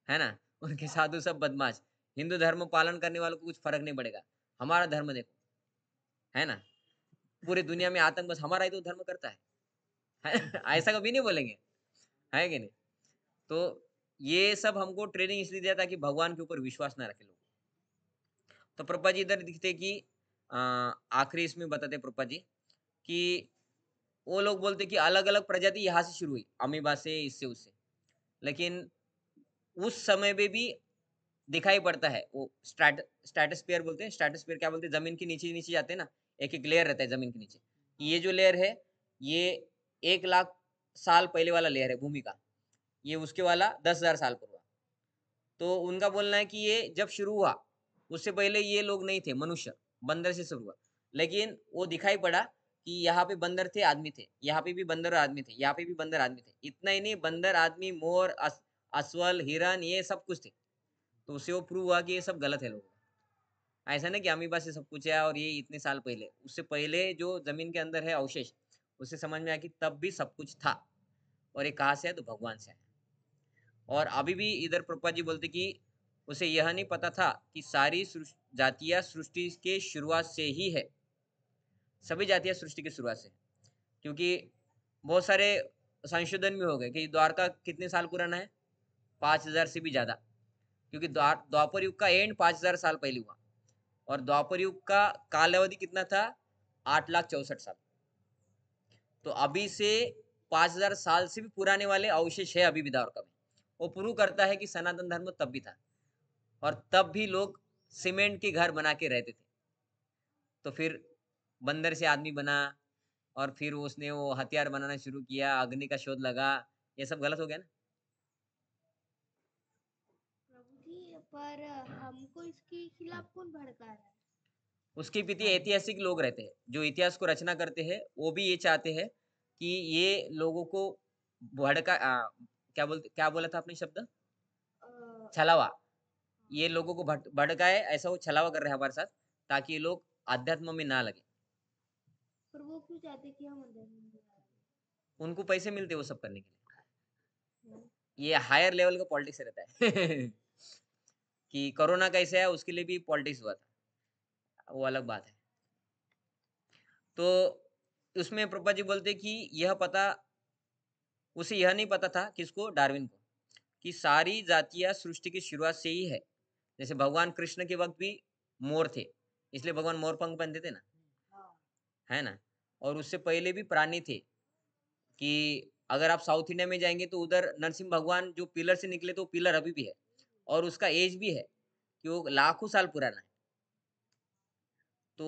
है ना? उनके साधु सब बदमाश, हिंदू धर्म पालन करने वालों को कुछ फर्क नहीं पड़ेगा। हमारा धर्म देखो, है ना? पूरी दुनिया में आतंक बस हमारा ही तो धर्म करता है ऐसा कभी नहीं बोलेंगे, है कि नहीं? तो ये सब हमको ट्रेनिंग इसलिए दिया ताकि भगवान के ऊपर विश्वास ना रखे लोग। तो प्रभुपाद जी इधर दिखते कि आखिरी इसमें बताते प्रभुपाद जी कि वो लोग बोलते कि अलग अलग प्रजाति यहाँ से शुरू हुई, अमीबा से, इससे उससे, लेकिन उस समय में भी दिखाई पड़ता है वो स्ट्रेटोस्फीयर बोलते हैं। स्ट्रेटोस्फीयर क्या बोलते हैं? जमीन के नीचे नीचे जाते हैं ना, एक एक लेयर रहता है जमीन के नीचे। ये जो लेयर है, ये 1 लाख साल पहले वाला लेयर है भूमि का, ये उसके वाला 10,000 साल पर हुआ। तो उनका बोलना है कि ये जब शुरू हुआ, उससे पहले ये लोग नहीं थे, मनुष्य बंदर से शुरू हुआ, लेकिन वो दिखाई पड़ा कि यहाँ पे बंदर थे, आदमी थे, यहाँ पे भी बंदर और आदमी थे, यहाँ पे भी बंदर आदमी थे। इतना ही नहीं, बंदर, आदमी, मोर, अस्वल, हिरन, ये सब कुछ थे। तो उससे वो प्रूव हुआ कि ये सब गलत है लोगों का। ऐसा नहीं कि अमीबा से सब कुछ है और ये इतने साल पहले, उससे पहले जो जमीन के अंदर है अवशेष, उससे समझ में आया कि तब भी सब कुछ था। और ये कहाँ से है? तो भगवान से है। और अभी भी इधर प्रभुपा जी बोलते कि उसे यह नहीं पता था कि सारी जातियां सृष्टि के शुरुआत से ही है। सभी जातियां सृष्टि की शुरुआत से, क्योंकि बहुत सारे संशोधन भी हो गए कि द्वारका कितने साल पुराना है? 5,000 से भी ज्यादा, क्योंकि द्वापर युग का एंड 5,000 साल पहले हुआ, और द्वापर युग का कालावधि कितना था? 8,64,000 साल। तो अभी से 5,000 साल से भी पुराने वाले अवशेष है अभी भी द्वारका में। वो प्रूव करता है कि सनातन धर्म तब भी था, और तब भी लोग सीमेंट के घर बना के रहते थे। तो फिर बंदर से आदमी बना, और फिर उसने वो हथियार बनाना शुरू किया, अग्नि का शोध लगा, ये सब गलत हो गया ना? प्रभु जी पर हमको इसके खिलाफ कौन भड़का रहा है? उसके पीछे ऐतिहासिक लोग रहते हैं, जो इतिहास को रचना करते हैं, वो भी ये चाहते हैं कि ये लोगों को भड़का क्या बोला था आपने शब्द? अ, छलावा। ये लोगों को भड़काए, ऐसा वो छलावा कर रहे हैं हमारे साथ, ताकि ये लोग आध्यात्म में ना लगे। पर वो क्यों चाहते कि हम अंदर में जाएं? उनको पैसे मिलते हैं वो सब करने के लिए। हम्म। ये हायर लेवल का पॉलिटिक्स रहता है कि कोरोना कैसे है उसके लिए भी पॉलिटिक्स हुआ था, वो अलग बात है। तो उसमें प्रभुपाद जी बोलते कि यह पता, उसे यह नहीं पता था, किसको? डार्विन को, कि सारी जातियां सृष्टि की शुरुआत से ही है। जैसे भगवान कृष्ण के वक्त भी मोर थे, इसलिए भगवान मोर पंख पहनते थे ना, है ना? और उससे पहले भी प्राणी थे, कि अगर आप साउथ इंडिया में जाएंगे तो उधर नरसिंह भगवान जो पिलर से निकले, तो पिलर अभी भी है, और उसका एज भी है कि वो लाखों साल पुराना है। तो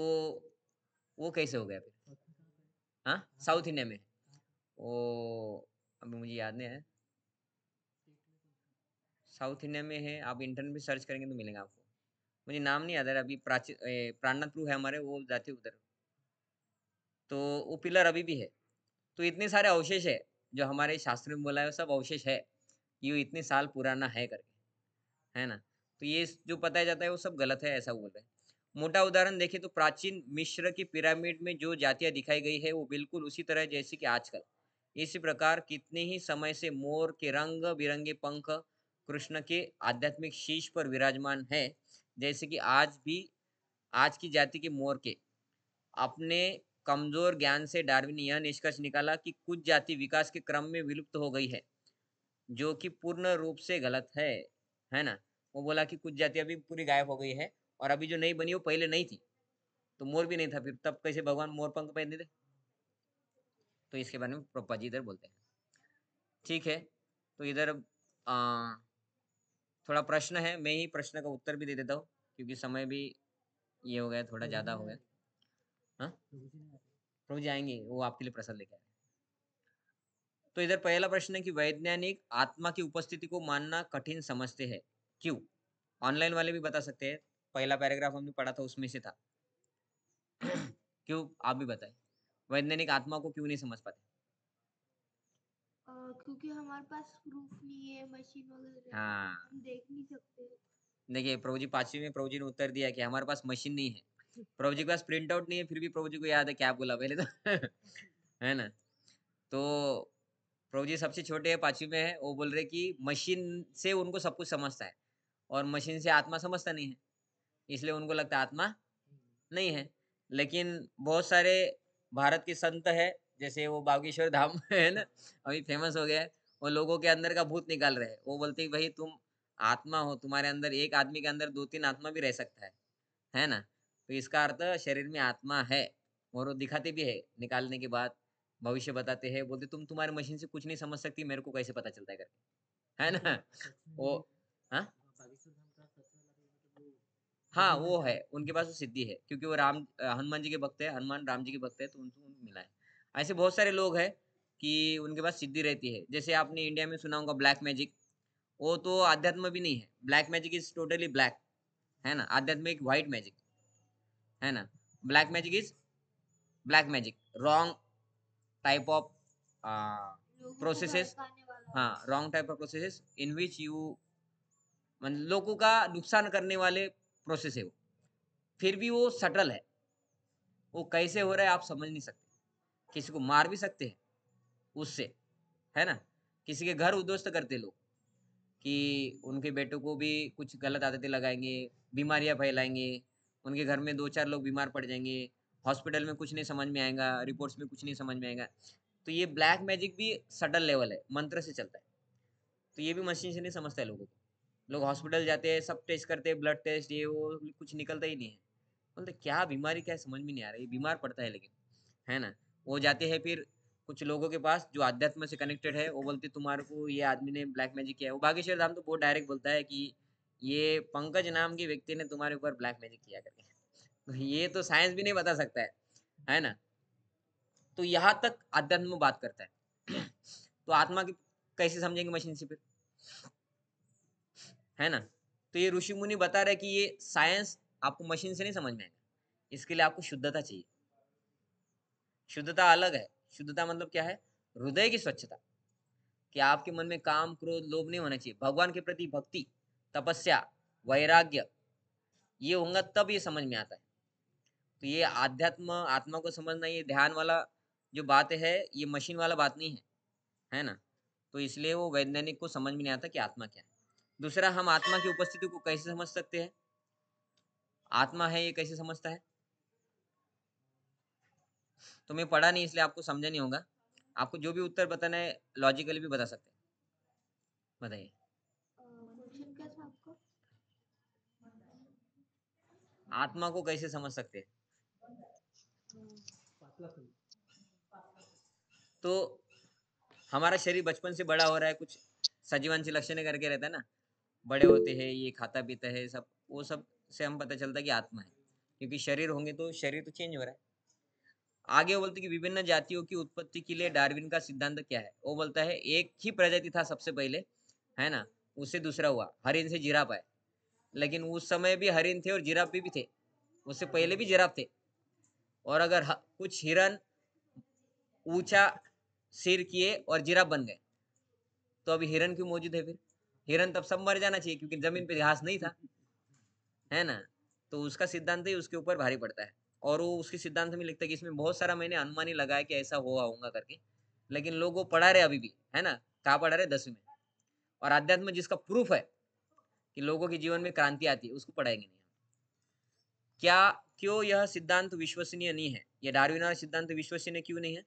वो कैसे हो गया फिर? हाँ, साउथ इंडिया में है वो, अभी मुझे याद नहीं है, साउथ इंडिया में है, आप इंटरनेट में सर्च करेंगे तो मिलेगा आपको। मुझे नाम नहीं याद है अभी। प्राणनाथ प्रभु है हमारे, वो जाते उधर, तो वो पिलर अभी भी है। तो इतने सारे अवशेष है जो हमारे शास्त्र में बोला है, वो सब अवशेष है कि वो इतने साल पुराना है करके, है ना? तो ये जो बताया जाता है वो सब गलत है, ऐसा बोल रहे हैं। मोटा उदाहरण देखें तो प्राचीन मिस्र की पिरामिड में जो जातियां दिखाई गई है वो बिल्कुल उसी तरह जैसी कि आजकल। इसी प्रकार कितने ही समय से मोर के रंग बिरंगे पंख कृष्ण के आध्यात्मिक शीश पर विराजमान है, जैसे कि आज भी आज की जाति के मोर के। अपने कमजोर ज्ञान से डार्विन ने यह निष्कर्ष निकाला कि कुछ जाति विकास के क्रम में विलुप्त हो गई है, जो कि पूर्ण रूप से गलत है ना। वो बोला कि कुछ जाति अभी पूरी गायब हो गई है और अभी जो नई बनी वो पहले नहीं थी। तो मोर भी नहीं था, फिर तब कैसे भगवान मोर पंख पहनते थे? तो इसके बारे में प्रभुपाद जी इधर बोलते हैं। ठीक है, तो इधर थोड़ा प्रश्न है, मैं ही प्रश्न का उत्तर भी दे देता हूँ क्योंकि समय भी ये हो गया, थोड़ा ज़्यादा हो गया। हाँ, प्रभु जी आएंगे, वो आपके लिए प्रसाद लेके आए। तो इधर पहला प्रश्न है कि वैज्ञानिक आत्मा की उपस्थिति को मानना कठिन समझते हैं, क्यों? ऑनलाइन वाले भी बता सकते हैं, पहला पैराग्राफ हमने पढ़ा था उसमें से था। क्यों, आप भी बताएं, वैज्ञानिक आत्मा को क्यों नहीं समझ पाते? क्योंकि हमारे पास प्रूफ नहीं है, मशीन वगैरह हाँ, हम देख नहीं सकते। देखिए प्रभु जी 5वीं में प्रभु जी ने उत्तर दिया कि हमारे पास मशीन नहीं है। प्रभु जी के पास प्रिंट आउट नहीं है, फिर भी प्रभु जी को याद है क्या बोला पहले तो। है ना। तो प्रभु जी सबसे छोटे हैं, 5वीं में है, वो बोल रहे कि मशीन से उनको सब कुछ समझता है और मशीन से आत्मा समझता नहीं है, इसलिए उनको लगता है आत्मा नहीं है। लेकिन बहुत सारे भारत के संत है, जैसे वो बागेश्वर धाम है ना, अभी फेमस हो गया है, वो लोगों के अंदर का भूत निकाल रहे हैं। वो बोलते हैं भाई तुम आत्मा हो, तुम्हारे अंदर एक आदमी के अंदर 2-3 आत्मा भी रह सकता है ना। तो इसका अर्थ शरीर में आत्मा है, और वो दिखाते भी है निकालने के बाद, भविष्य बताते हैं, बोलते तुम तुम्हारे मशीन से कुछ नहीं समझ सकती, मेरे को कैसे पता चलता है करके, है ना। वो हाँ हाँ, वो है, उनके पास वो सिद्धि है क्योंकि वो हनुमान जी के भक्त है, हनुमान राम जी के भक्त है, तो उनको मिला है। ऐसे बहुत सारे लोग हैं कि उनके पास सिद्धि रहती है। जैसे आपने इंडिया में सुना होगा ब्लैक मैजिक, वो तो आध्यात्म भी नहीं है। Black magic is totally black, है ना। आध्यात्म एक व्हाइट मैजिक, है ना। Black magic is black magic, wrong type of लोगों को प्रोसेसेस। भड़काने वाला हाँ, wrong type of processes in which you, मतलब लोगों का नुकसान करने वाले प्रोसेस है वो। फिर भी वो सटल है, वो कैसे हो रहा है आप समझ नहीं सकते। किसी को मार भी सकते हैं उससे, है ना। किसी के घर उद्ध्वस्त करते लोग कि उनके बेटों को भी कुछ गलत आदतें लगाएंगे, बीमारियां फैलाएंगे, उनके घर में 2-4 लोग बीमार पड़ जाएंगे, हॉस्पिटल में कुछ नहीं समझ में आएगा, रिपोर्ट्स में कुछ नहीं समझ में आएगा। तो ये ब्लैक मैजिक भी सटल लेवल है, मंत्र से चलता है। तो ये भी मशीन से नहीं समझता है लोगों को। लोग हॉस्पिटल जाते हैं, सब टेस्ट करते हैं, ब्लड टेस्ट ये वो, कुछ निकलता ही नहीं है। बोलते क्या बीमारी, क्या है समझ में नहीं आ रहा है, बीमार पड़ता है लेकिन, है ना। वो जाते हैं फिर कुछ लोगों के पास जो आध्यात्म से कनेक्टेड है, वो बोलते तुम्हारे को ये आदमी ने ब्लैक मैजिक किया है। वो बागेश्वर धाम तो बहुत डायरेक्ट बोलता है कि ये पंकज नाम के व्यक्ति ने तुम्हारे ऊपर ब्लैक मैजिक किया करके। तो ये तो साइंस भी नहीं बता सकता है ना। तो यहाँ तक अध्यात्म में बात करता है। तो आत्मा की कैसे समझेंगे मशीन से फिर, है ना। तो ये ऋषि मुनि बता रहे कि ये साइंस आपको मशीन से नहीं समझ में आएगा, इसके लिए आपको शुद्धता चाहिए। शुद्धता अलग है। शुद्धता मतलब क्या है? हृदय की स्वच्छता, कि आपके मन में काम क्रोध लोभ नहीं होना चाहिए। भगवान के प्रति भक्ति, तपस्या, वैराग्य, ये होगा तब ये समझ में आता है। तो ये आध्यात्म, आत्मा को समझना, ये ध्यान वाला जो बात है, ये मशीन वाला बात नहीं है ना। तो इसलिए वो वैज्ञानिक को समझ में नहीं आता कि आत्मा क्या है। दूसरा, हम आत्मा की उपस्थिति को कैसे समझ सकते हैं? आत्मा है ये कैसे समझता है? तो मैं पढ़ा नहीं इसलिए आपको समझा नहीं होगा। आपको जो भी उत्तर बताना है लॉजिकली भी बता सकते हैं, बताइए। क्वेश्चन क्या था आपका? आत्मा को कैसे समझ सकते हैं? तो हमारा शरीर बचपन से बड़ा हो रहा है, कुछ सजीवांशी लक्षण करके रहता है ना, बड़े होते हैं, ये खाता पीता है सब, वो सब से हम पता चलता है कि आत्मा है। क्योंकि शरीर होंगे तो शरीर तो चेंज हो रहा है। आगे वो बोलते कि विभिन्न जातियों की उत्पत्ति के लिए डार्विन का सिद्धांत क्या है? वो बोलता है एक ही प्रजाति था सबसे पहले, है ना, उससे दूसरा हुआ, हरिन से जिराफ आए। लेकिन उस समय भी हरिन थे और जिराफ भी थे, उससे पहले भी जिराफ थे। और अगर कुछ हिरन ऊंचा सिर किए और जिराफ बन गए, तो अभी हिरन क्यों मौजूद है फिर? हिरन तब सब मर जाना चाहिए क्योंकि जमीन पे घास नहीं था, है ना। तो उसका सिद्धांत ही उसके ऊपर भारी पड़ता है। और वो उसके सिद्धांत में लिखता है कि इसमें बहुत सारा मैंने अनुमान ही लगाया कि ऐसा हुआ होगा करके, लेकिन लोग वो पढ़ा रहे अभी भी, है ना? कहाँ पढ़ा रहे? 10वीं में। और अध्यात्म जिसका प्रूफ है कि लोगों के जीवन में क्रांति आती है, उसको पढ़ाएंगे नहीं। क्या क्यों यह सिद्धांत विश्वसनीय नहीं है? ये डार्विन वाला सिद्धांत विश्वसनीय क्यों नहीं है?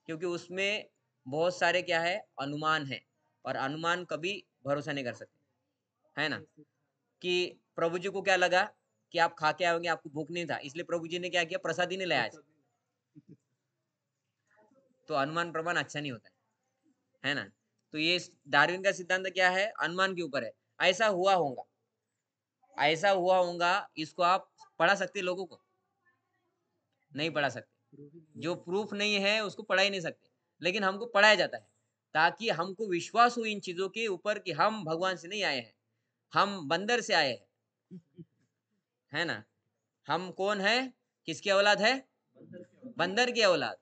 क्योंकि उसमें बहुत सारे क्या है, अनुमान है, और अनुमान कभी भरोसा नहीं कर सकते, है ना? कि प्रभु जी को क्या लगा कि आप खा के आओगे, आपको भूख नहीं था, इसलिए प्रभु जी ने क्या किया, प्रसाद ही नहीं लाया आज। तो अनुमान प्रमाण अच्छा नहीं होता है ना? तो ये डार्विन का सिद्धांत क्या है, अनुमान के ऊपर है। ऐसा हुआ होगा, ऐसा हुआ होगा, इसको आप पढ़ा सकते लोगों को? नहीं पढ़ा सकते। जो प्रूफ नहीं है उसको पढ़ा ही नहीं सकते, लेकिन हमको पढ़ाया जाता है ताकि हमको विश्वास हो इन चीजों के ऊपर कि हम भगवान से नहीं आए हैं, हम बंदर से आए हैं, है ना? हम कौन है, किसकी औलाद है? बंदर की औलाद।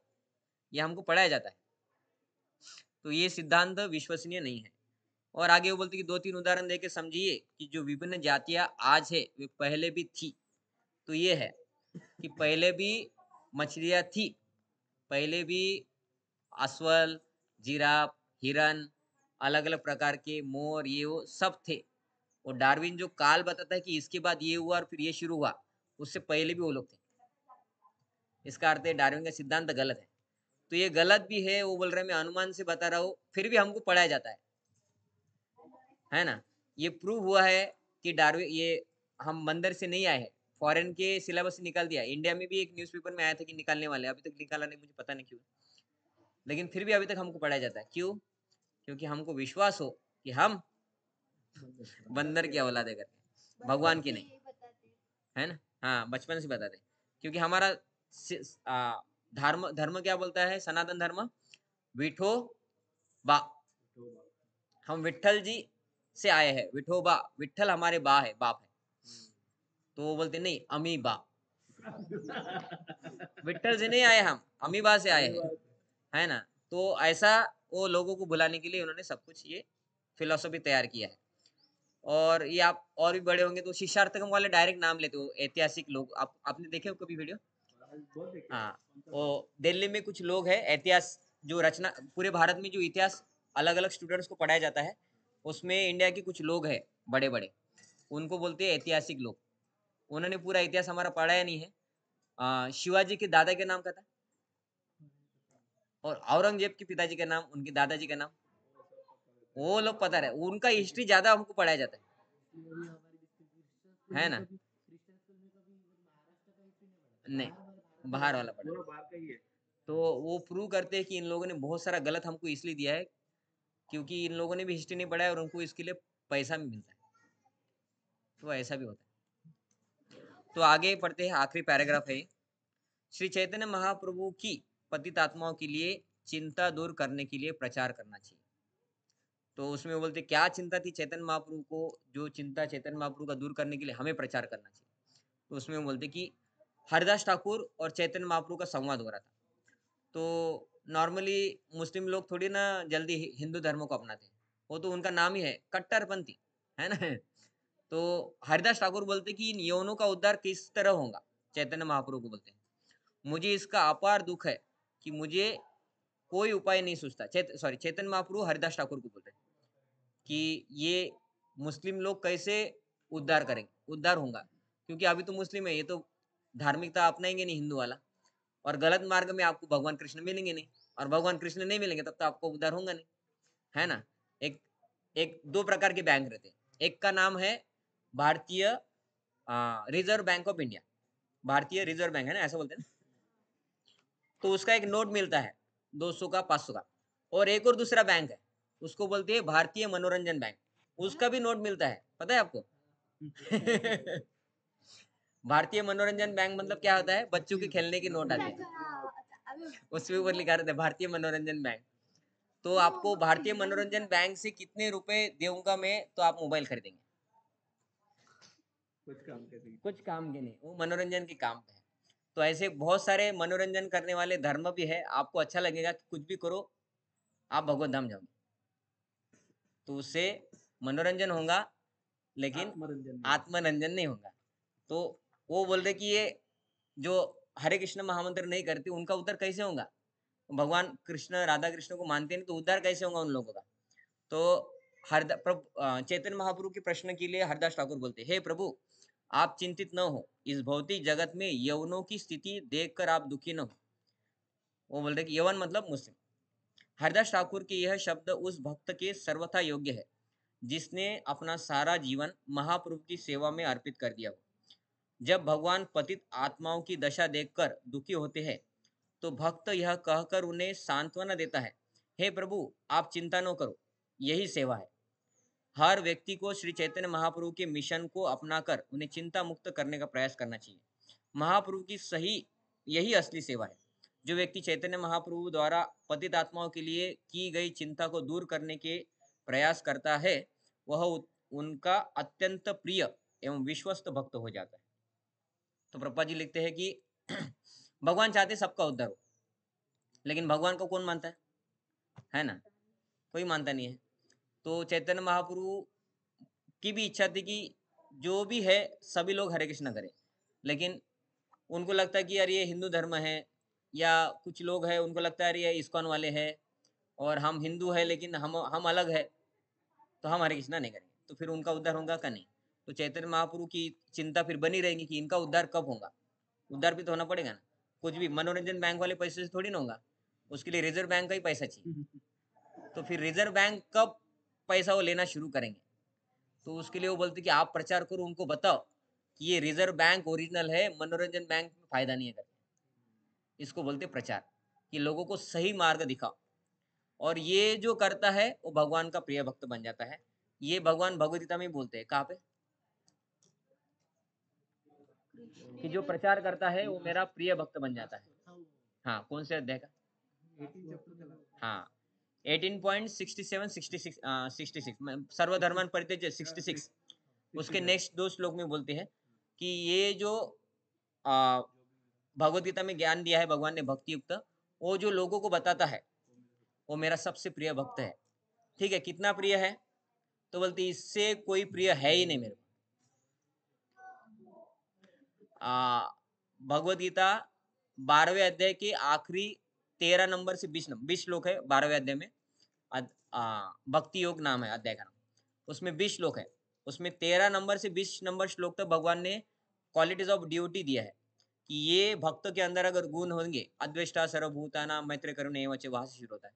ये हमको पढ़ाया जाता है। तो ये सिद्धांत विश्वसनीय नहीं है। और आगे वो बोलते कि 2-3 उदाहरण देके समझिए कि जो विभिन्न जातियां आज है वे पहले भी थी। तो ये है कि पहले भी मछलियां थी, पहले भी अस्वल, जिराफ, हिरन, अलग अलग प्रकार के मोर, ये वो सब थे। और डार्विन जो काल बताता है कि इसके बाद ये हुआ और फिर ये शुरू हुआ, उससे पहले भी वो लोग थे। इसका अर्थ है डार्विन का सिद्धांत गलत है। तो ये गलत भी है, वो बोल रहे मैं अनुमान से बता रहा हूँ, फिर भी हमको पढ़ाया जाता है ना? ये प्रूव हुआ है कि डार्विन, ये हम बंदर से नहीं आए हैं, फॉरेन के सिलेबस से निकाल दिया। इंडिया में भी एक न्यूज़पेपर में आया था कि निकालने वाले, अभी तक निकाला नहीं, मुझे पता नहीं क्यों, लेकिन फिर भी अभी तक हमको पढ़ाया जाता है। क्यों? क्योंकि हमको विश्वास हो कि हम बंदर की औलाद है करके, भगवान की नहीं, है ना? हाँ, बचपन से बताते हैं। क्योंकि हमारा धर्म धर्म क्या बोलता है, सनातन धर्म, विठो बा, हम विठल जी से आए हैं, विठोबा, विठल हमारे बा है, बाप है। तो वो बोलते नहीं, अमीबा, विठल से नहीं आए हम, अमीबा से आए हैं, है ना? तो ऐसा वो लोगों को बुलाने के लिए उन्होंने सब कुछ ये फिलोसफी तैयार किया है। और ये आप और भी बड़े होंगे तो शिष्यार्थकम वाले डायरेक्ट नाम लेते हो, ऐतिहासिक लोग। आपने देखे हो कभी वीडियो? हाँ, वो दिल्ली में कुछ लोग हैं, इतिहास जो रचना, पूरे भारत में जो इतिहास अलग अलग स्टूडेंट्स को पढ़ाया जाता है, उसमें इंडिया के कुछ लोग हैं बड़े बड़े, उनको बोलते हैं ऐतिहासिक लोग। उन्होंने पूरा इतिहास हमारा पढ़ाया नहीं है। शिवाजी के दादा के नाम क्या था? और औरंगजेब के पिताजी का नाम, उनके दादाजी का नाम, वो लोग पता रहे, उनका हिस्ट्री ज्यादा हमको पढ़ाया जाता है ना? नहीं, बाहर वाला पढ़ा। तो वो प्रूव करते हैं कि इन लोगों ने बहुत सारा गलत हमको इसलिए दिया है क्योंकि इन लोगों ने भी हिस्ट्री नहीं पढ़ा है और उनको इसके लिए पैसा भी मिलता है। तो ऐसा भी होता है। तो आगे पढ़ते हैं, आखिरी पैराग्राफ है। श्री चैतन्य महाप्रभु की पतित आत्माओं के लिए चिंता दूर करने के लिए प्रचार करना चाहिए। तो उसमें वो बोलते क्या चिंता थी चैतन्य महाप्रभु को, जो चिंता चैतन्य महाप्रभु का दूर करने के लिए हमें प्रचार करना चाहिए। तो उसमें वो बोलते कि हरिदास ठाकुर और चैतन्य महाप्रभु का संवाद हो रहा था। तो नॉर्मली मुस्लिम लोग थोड़ी ना जल्दी हिंदू धर्म को अपनाते हैं, वो तो उनका नाम ही है कट्टरपंथी, है ना? तो हरिदास ठाकुर बोलते कि इन यौनों का उद्धार किस तरह होगा। चैतन्य महाप्रभु को बोलते हैं मुझे इसका अपार दुख है कि मुझे कोई उपाय नहीं सूझता। चैतन्य महाप्रभु हरिदास ठाकुर को बोलते हैं कि ये मुस्लिम लोग कैसे उद्धार करेंगे, उद्धार होगा, क्योंकि अभी तो मुस्लिम है, ये तो धार्मिकता अपनाएंगे नहीं हिंदू वाला, और गलत मार्ग में आपको भगवान कृष्ण मिलेंगे नहीं, और भगवान कृष्ण नहीं मिलेंगे तब तो आपको उद्धार होगा नहीं, है ना? एक एक दो प्रकार के बैंक रहते हैं, एक का नाम है भारतीय रिजर्व बैंक ऑफ इंडिया, भारतीय रिजर्व बैंक, है ना, ऐसा बोलते हैं ना? तो उसका एक नोट मिलता है 200 का, 500 का। और एक और दूसरा बैंक है, उसको बोलते हैं भारतीय मनोरंजन बैंक, उसका भी नोट मिलता है, पता है आपको? भारतीय मनोरंजन बैंक मतलब क्या होता है, बच्चों के खेलने की नोट आते हैं, उसके ऊपर लिखा रहता है भारतीय मनोरंजन बैंक। तो आपको भारतीय मनोरंजन बैंक से कितने रुपए दूंगा मैं तो आप मोबाइल खरीदेंगे? कुछ काम के नहीं, वो मनोरंजन के काम पे है। तो ऐसे बहुत सारे मनोरंजन करने वाले धर्म भी है, आपको अच्छा लगेगा कि कुछ भी करो आप भगवत धाम जाओगे, तो उससे मनोरंजन होगा लेकिन आत्मरंजन नहीं होगा। तो वो बोल रहे कि ये जो हरे कृष्ण महामंत्र नहीं करते उनका उद्धार कैसे होगा? भगवान कृष्ण राधा कृष्ण को मानते नहीं तो उद्धार कैसे होगा उन लोगों का? तो चैतन्य महाप्रभु के प्रश्न के लिए हरदास ठाकुर बोलते, हे प्रभु, आप चिंतित न हो, इस भौतिक जगत में यवनों की स्थिति देखकर आप दुखी न हो। वो बोल रहे कि यवन मतलब मुस्लिम। हरदास ठाकुर के यह शब्द उस भक्त के सर्वथा योग्य है जिसने अपना सारा जीवन महाप्रभु की सेवा में अर्पित कर दिया हो। जब भगवान पतित आत्माओं की दशा देखकर दुखी होते हैं तो भक्त यह कहकर उन्हें सांत्वना देता है, हे प्रभु, आप चिंता न करो, यही सेवा है। हर व्यक्ति को श्री चैतन्य महाप्रभु के मिशन को अपनाकर उन्हें चिंता मुक्त करने का प्रयास करना चाहिए। महाप्रभु की सही यही असली सेवा है। जो व्यक्ति चैतन्य महाप्रभु द्वारा पतित आत्माओं के लिए की गई चिंता को दूर करने के प्रयास करता है, वह उनका अत्यंत प्रिय एवं विश्वस्त भक्त हो जाता है। तो प्रभुपाद जी लिखते हैं कि भगवान चाहते सबका उद्धार हो, लेकिन भगवान को कौन मानता है ना? कोई मानता नहीं है। तो चैतन्य महाप्रभु की भी इच्छा थी कि जो भी है सभी लोग हरे कृष्ण करें, लेकिन उनको लगता है कि यार ये हिंदू धर्म है, या कुछ लोग हैं उनको लगता है यार ये इस्कॉन वाले हैं और हम हिंदू है लेकिन हम अलग है, तो हम हरे कृष्णा नहीं करेंगे, तो फिर उनका उद्धार होगा का नहीं? तो चैतन्य महाप्रभु की चिंता फिर बनी रहेगी कि इनका उद्धार कब होगा। उद्धार भी तो होना पड़ेगा ना, कुछ भी मनोरंजन बैंक वाले पैसे से थोड़ी ना होगा, उसके लिए रिजर्व बैंक का ही पैसा चाहिए। तो फिर रिजर्व बैंक कब पैसा वो लेना शुरू करेंगे? तो उसके लिए वो बोलते कि आप प्रचार करो, उनको बताओ कि ये रिजर्व बैंक ओरिजिनल है, मनोरंजन बैंक में फायदा नहीं है करके। इसको बोलते प्रचार, कि लोगों को सही मार्ग दिखाओ। और ये जो करता है वो भगवान का प्रिय भक्त बन जाता है। ये भगवान भगवद गीता में बोलते हैं, कहाँ पे? कि जो प्रचार करता है वो मेरा प्रिय भक्त बन जाता है। हाँ, कौन से अध्याय का? हाँ, 18.67 66 सर्वधर्मान परित्यज्य 66, उसके नेक्स्ट 2 श्लोक में बोलते हैं कि ये जो भगवद गीता में ज्ञान दिया है भगवान ने भक्ति युक्त, वो जो लोगों को बताता है वो मेरा सबसे प्रिय भक्त है। ठीक है, कितना प्रिय है? तो बोलते इससे कोई प्रिय है ही नहीं मेरे को। भगवद गीता 12वें अध्याय के आखिरी 13 नंबर से 20 श्लोक है 12वें अध्याय में। भक्ति योग नाम है अध्याय का नाम, उसमें 20 श्लोक है। उसमें 13 नंबर से 20 नंबर श्लोक तक भगवान ने क्वालिटीज ऑफ ड्यूटी दिया है कि ये भक्त के अंदर अगर गुण होंगे, अद्वेष्टा सर्वभूतानां मैत्री करुणे एवं च, वहां से शुरू होता है,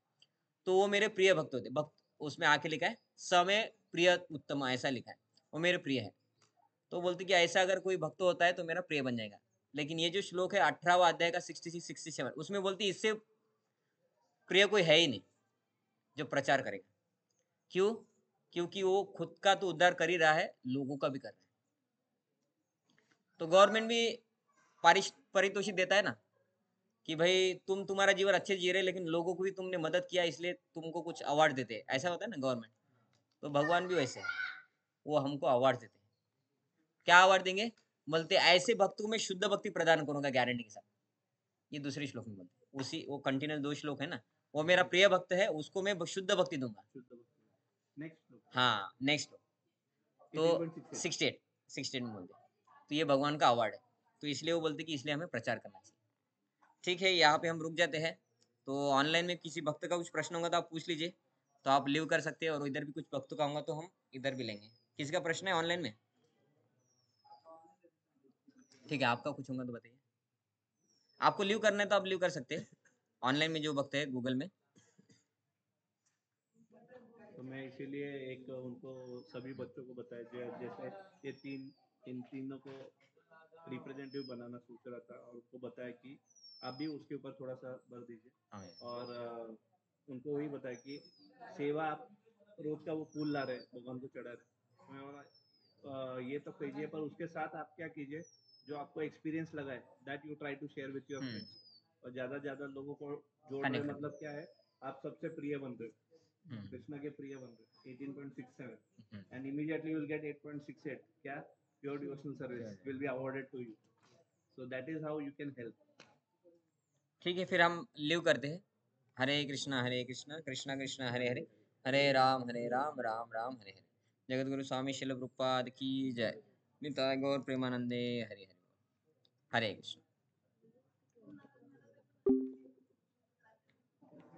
तो वो मेरे प्रिय भक्त होते। भक्त उसमें आके लिखा है समय प्रिय उत्तम, ऐसा लिखा है, वो मेरे प्रिय है। तो बोलते कि ऐसा अगर कोई भक्त होता है तो मेरा प्रिय बन जाएगा। लेकिन ये जो श्लोक है 18वां अध्याय का 66 67, उसमें बोलती इससे प्रिय कोई है ही नहीं जो प्रचार करेगा। क्यों? क्योंकि वो खुद का तो उद्धार कर ही रहा है, लोगों का भी कर रहा है। तो गवर्नमेंट भी पारितोषिक देता है ना कि भाई तुम तुम्हारा जीवन अच्छे जी रहे, लेकिन लोगों को भी तुमने मदद किया इसलिए तुमको कुछ अवार्ड देते हैं, ऐसा होता है ना गवर्नमेंट। तो भगवान भी वैसे है, वो हमको अवार्ड देते हैं। क्या अवार्ड देंगे? बोलते ऐसे भक्तों में शुद्ध भक्ति प्रदान करूंगा गारंटी के साथ। ये दूसरे श्लोक में बोलते, उसी वो कंटिन्यूस 2 श्लोक है ना, वो मेरा प्रिय भक्त है, उसको मैं शुद्ध भक्ति दूंगा। हाँ, नेक्स्ट तो 68 में बोलते। तो ये भगवान का अवार्ड है, तो इसलिए वो बोलते कि इसलिए हमें प्रचार करना चाहिए। ठीक है, यहाँ पे हम रुक जाते हैं। तो ऑनलाइन में किसी भक्त का कुछ प्रश्न होगा तो आप पूछ लीजिए, तो आप लीव कर सकते हैं, और इधर भी कुछ भक्तों का होगा तो हम इधर भी लेंगे। किसी का प्रश्न है ऑनलाइन में? ठीक है, आपका कुछ होगा तो बताइए। आपको लीव करना है तो आप लीव कर सकते हैं, ऑनलाइन में जो भक्त है गूगल में। तो मैं इसीलिए एक उनको सभी बच्चों को बताया, जैसे ये इन तीनों को रिप्रेजेंटेटिव बनाना सोच रहा था, और उनको बताया कि आप भी उसके ऊपर थोड़ा सा बल दीजिए। और उनको वही बताया कि सेवा आप रोज का वो फूल ला रहे भगवान को चढ़ा रहे, मैं बोला ये तो कीजिए, पर उसके साथ आप क्या कीजिए जो आपको एक्सपीरियंस लगा है, that you try to share with your friends. और ज्यादा लोगों को जोड़ रहे, मतलब क्या है, आप सबसे प्रिय बन रहे हो, कृष्ण के प्रिय बन रहे। 18.67 and immediately you will get 8.68, क्या pure devotional service will be awarded to you, so that is how you can help। ठीक है, फिर हम लीव करते हैं। हरे कृष्णा कृष्णा कृष्णा हरे हरे, हरे राम राम राम हरे हरे। जगत गुरु स्वामी शिल प्रभुपाद की जय। निताय गौर प्रेमानंदे हरे हरे। हरे कृष्ण।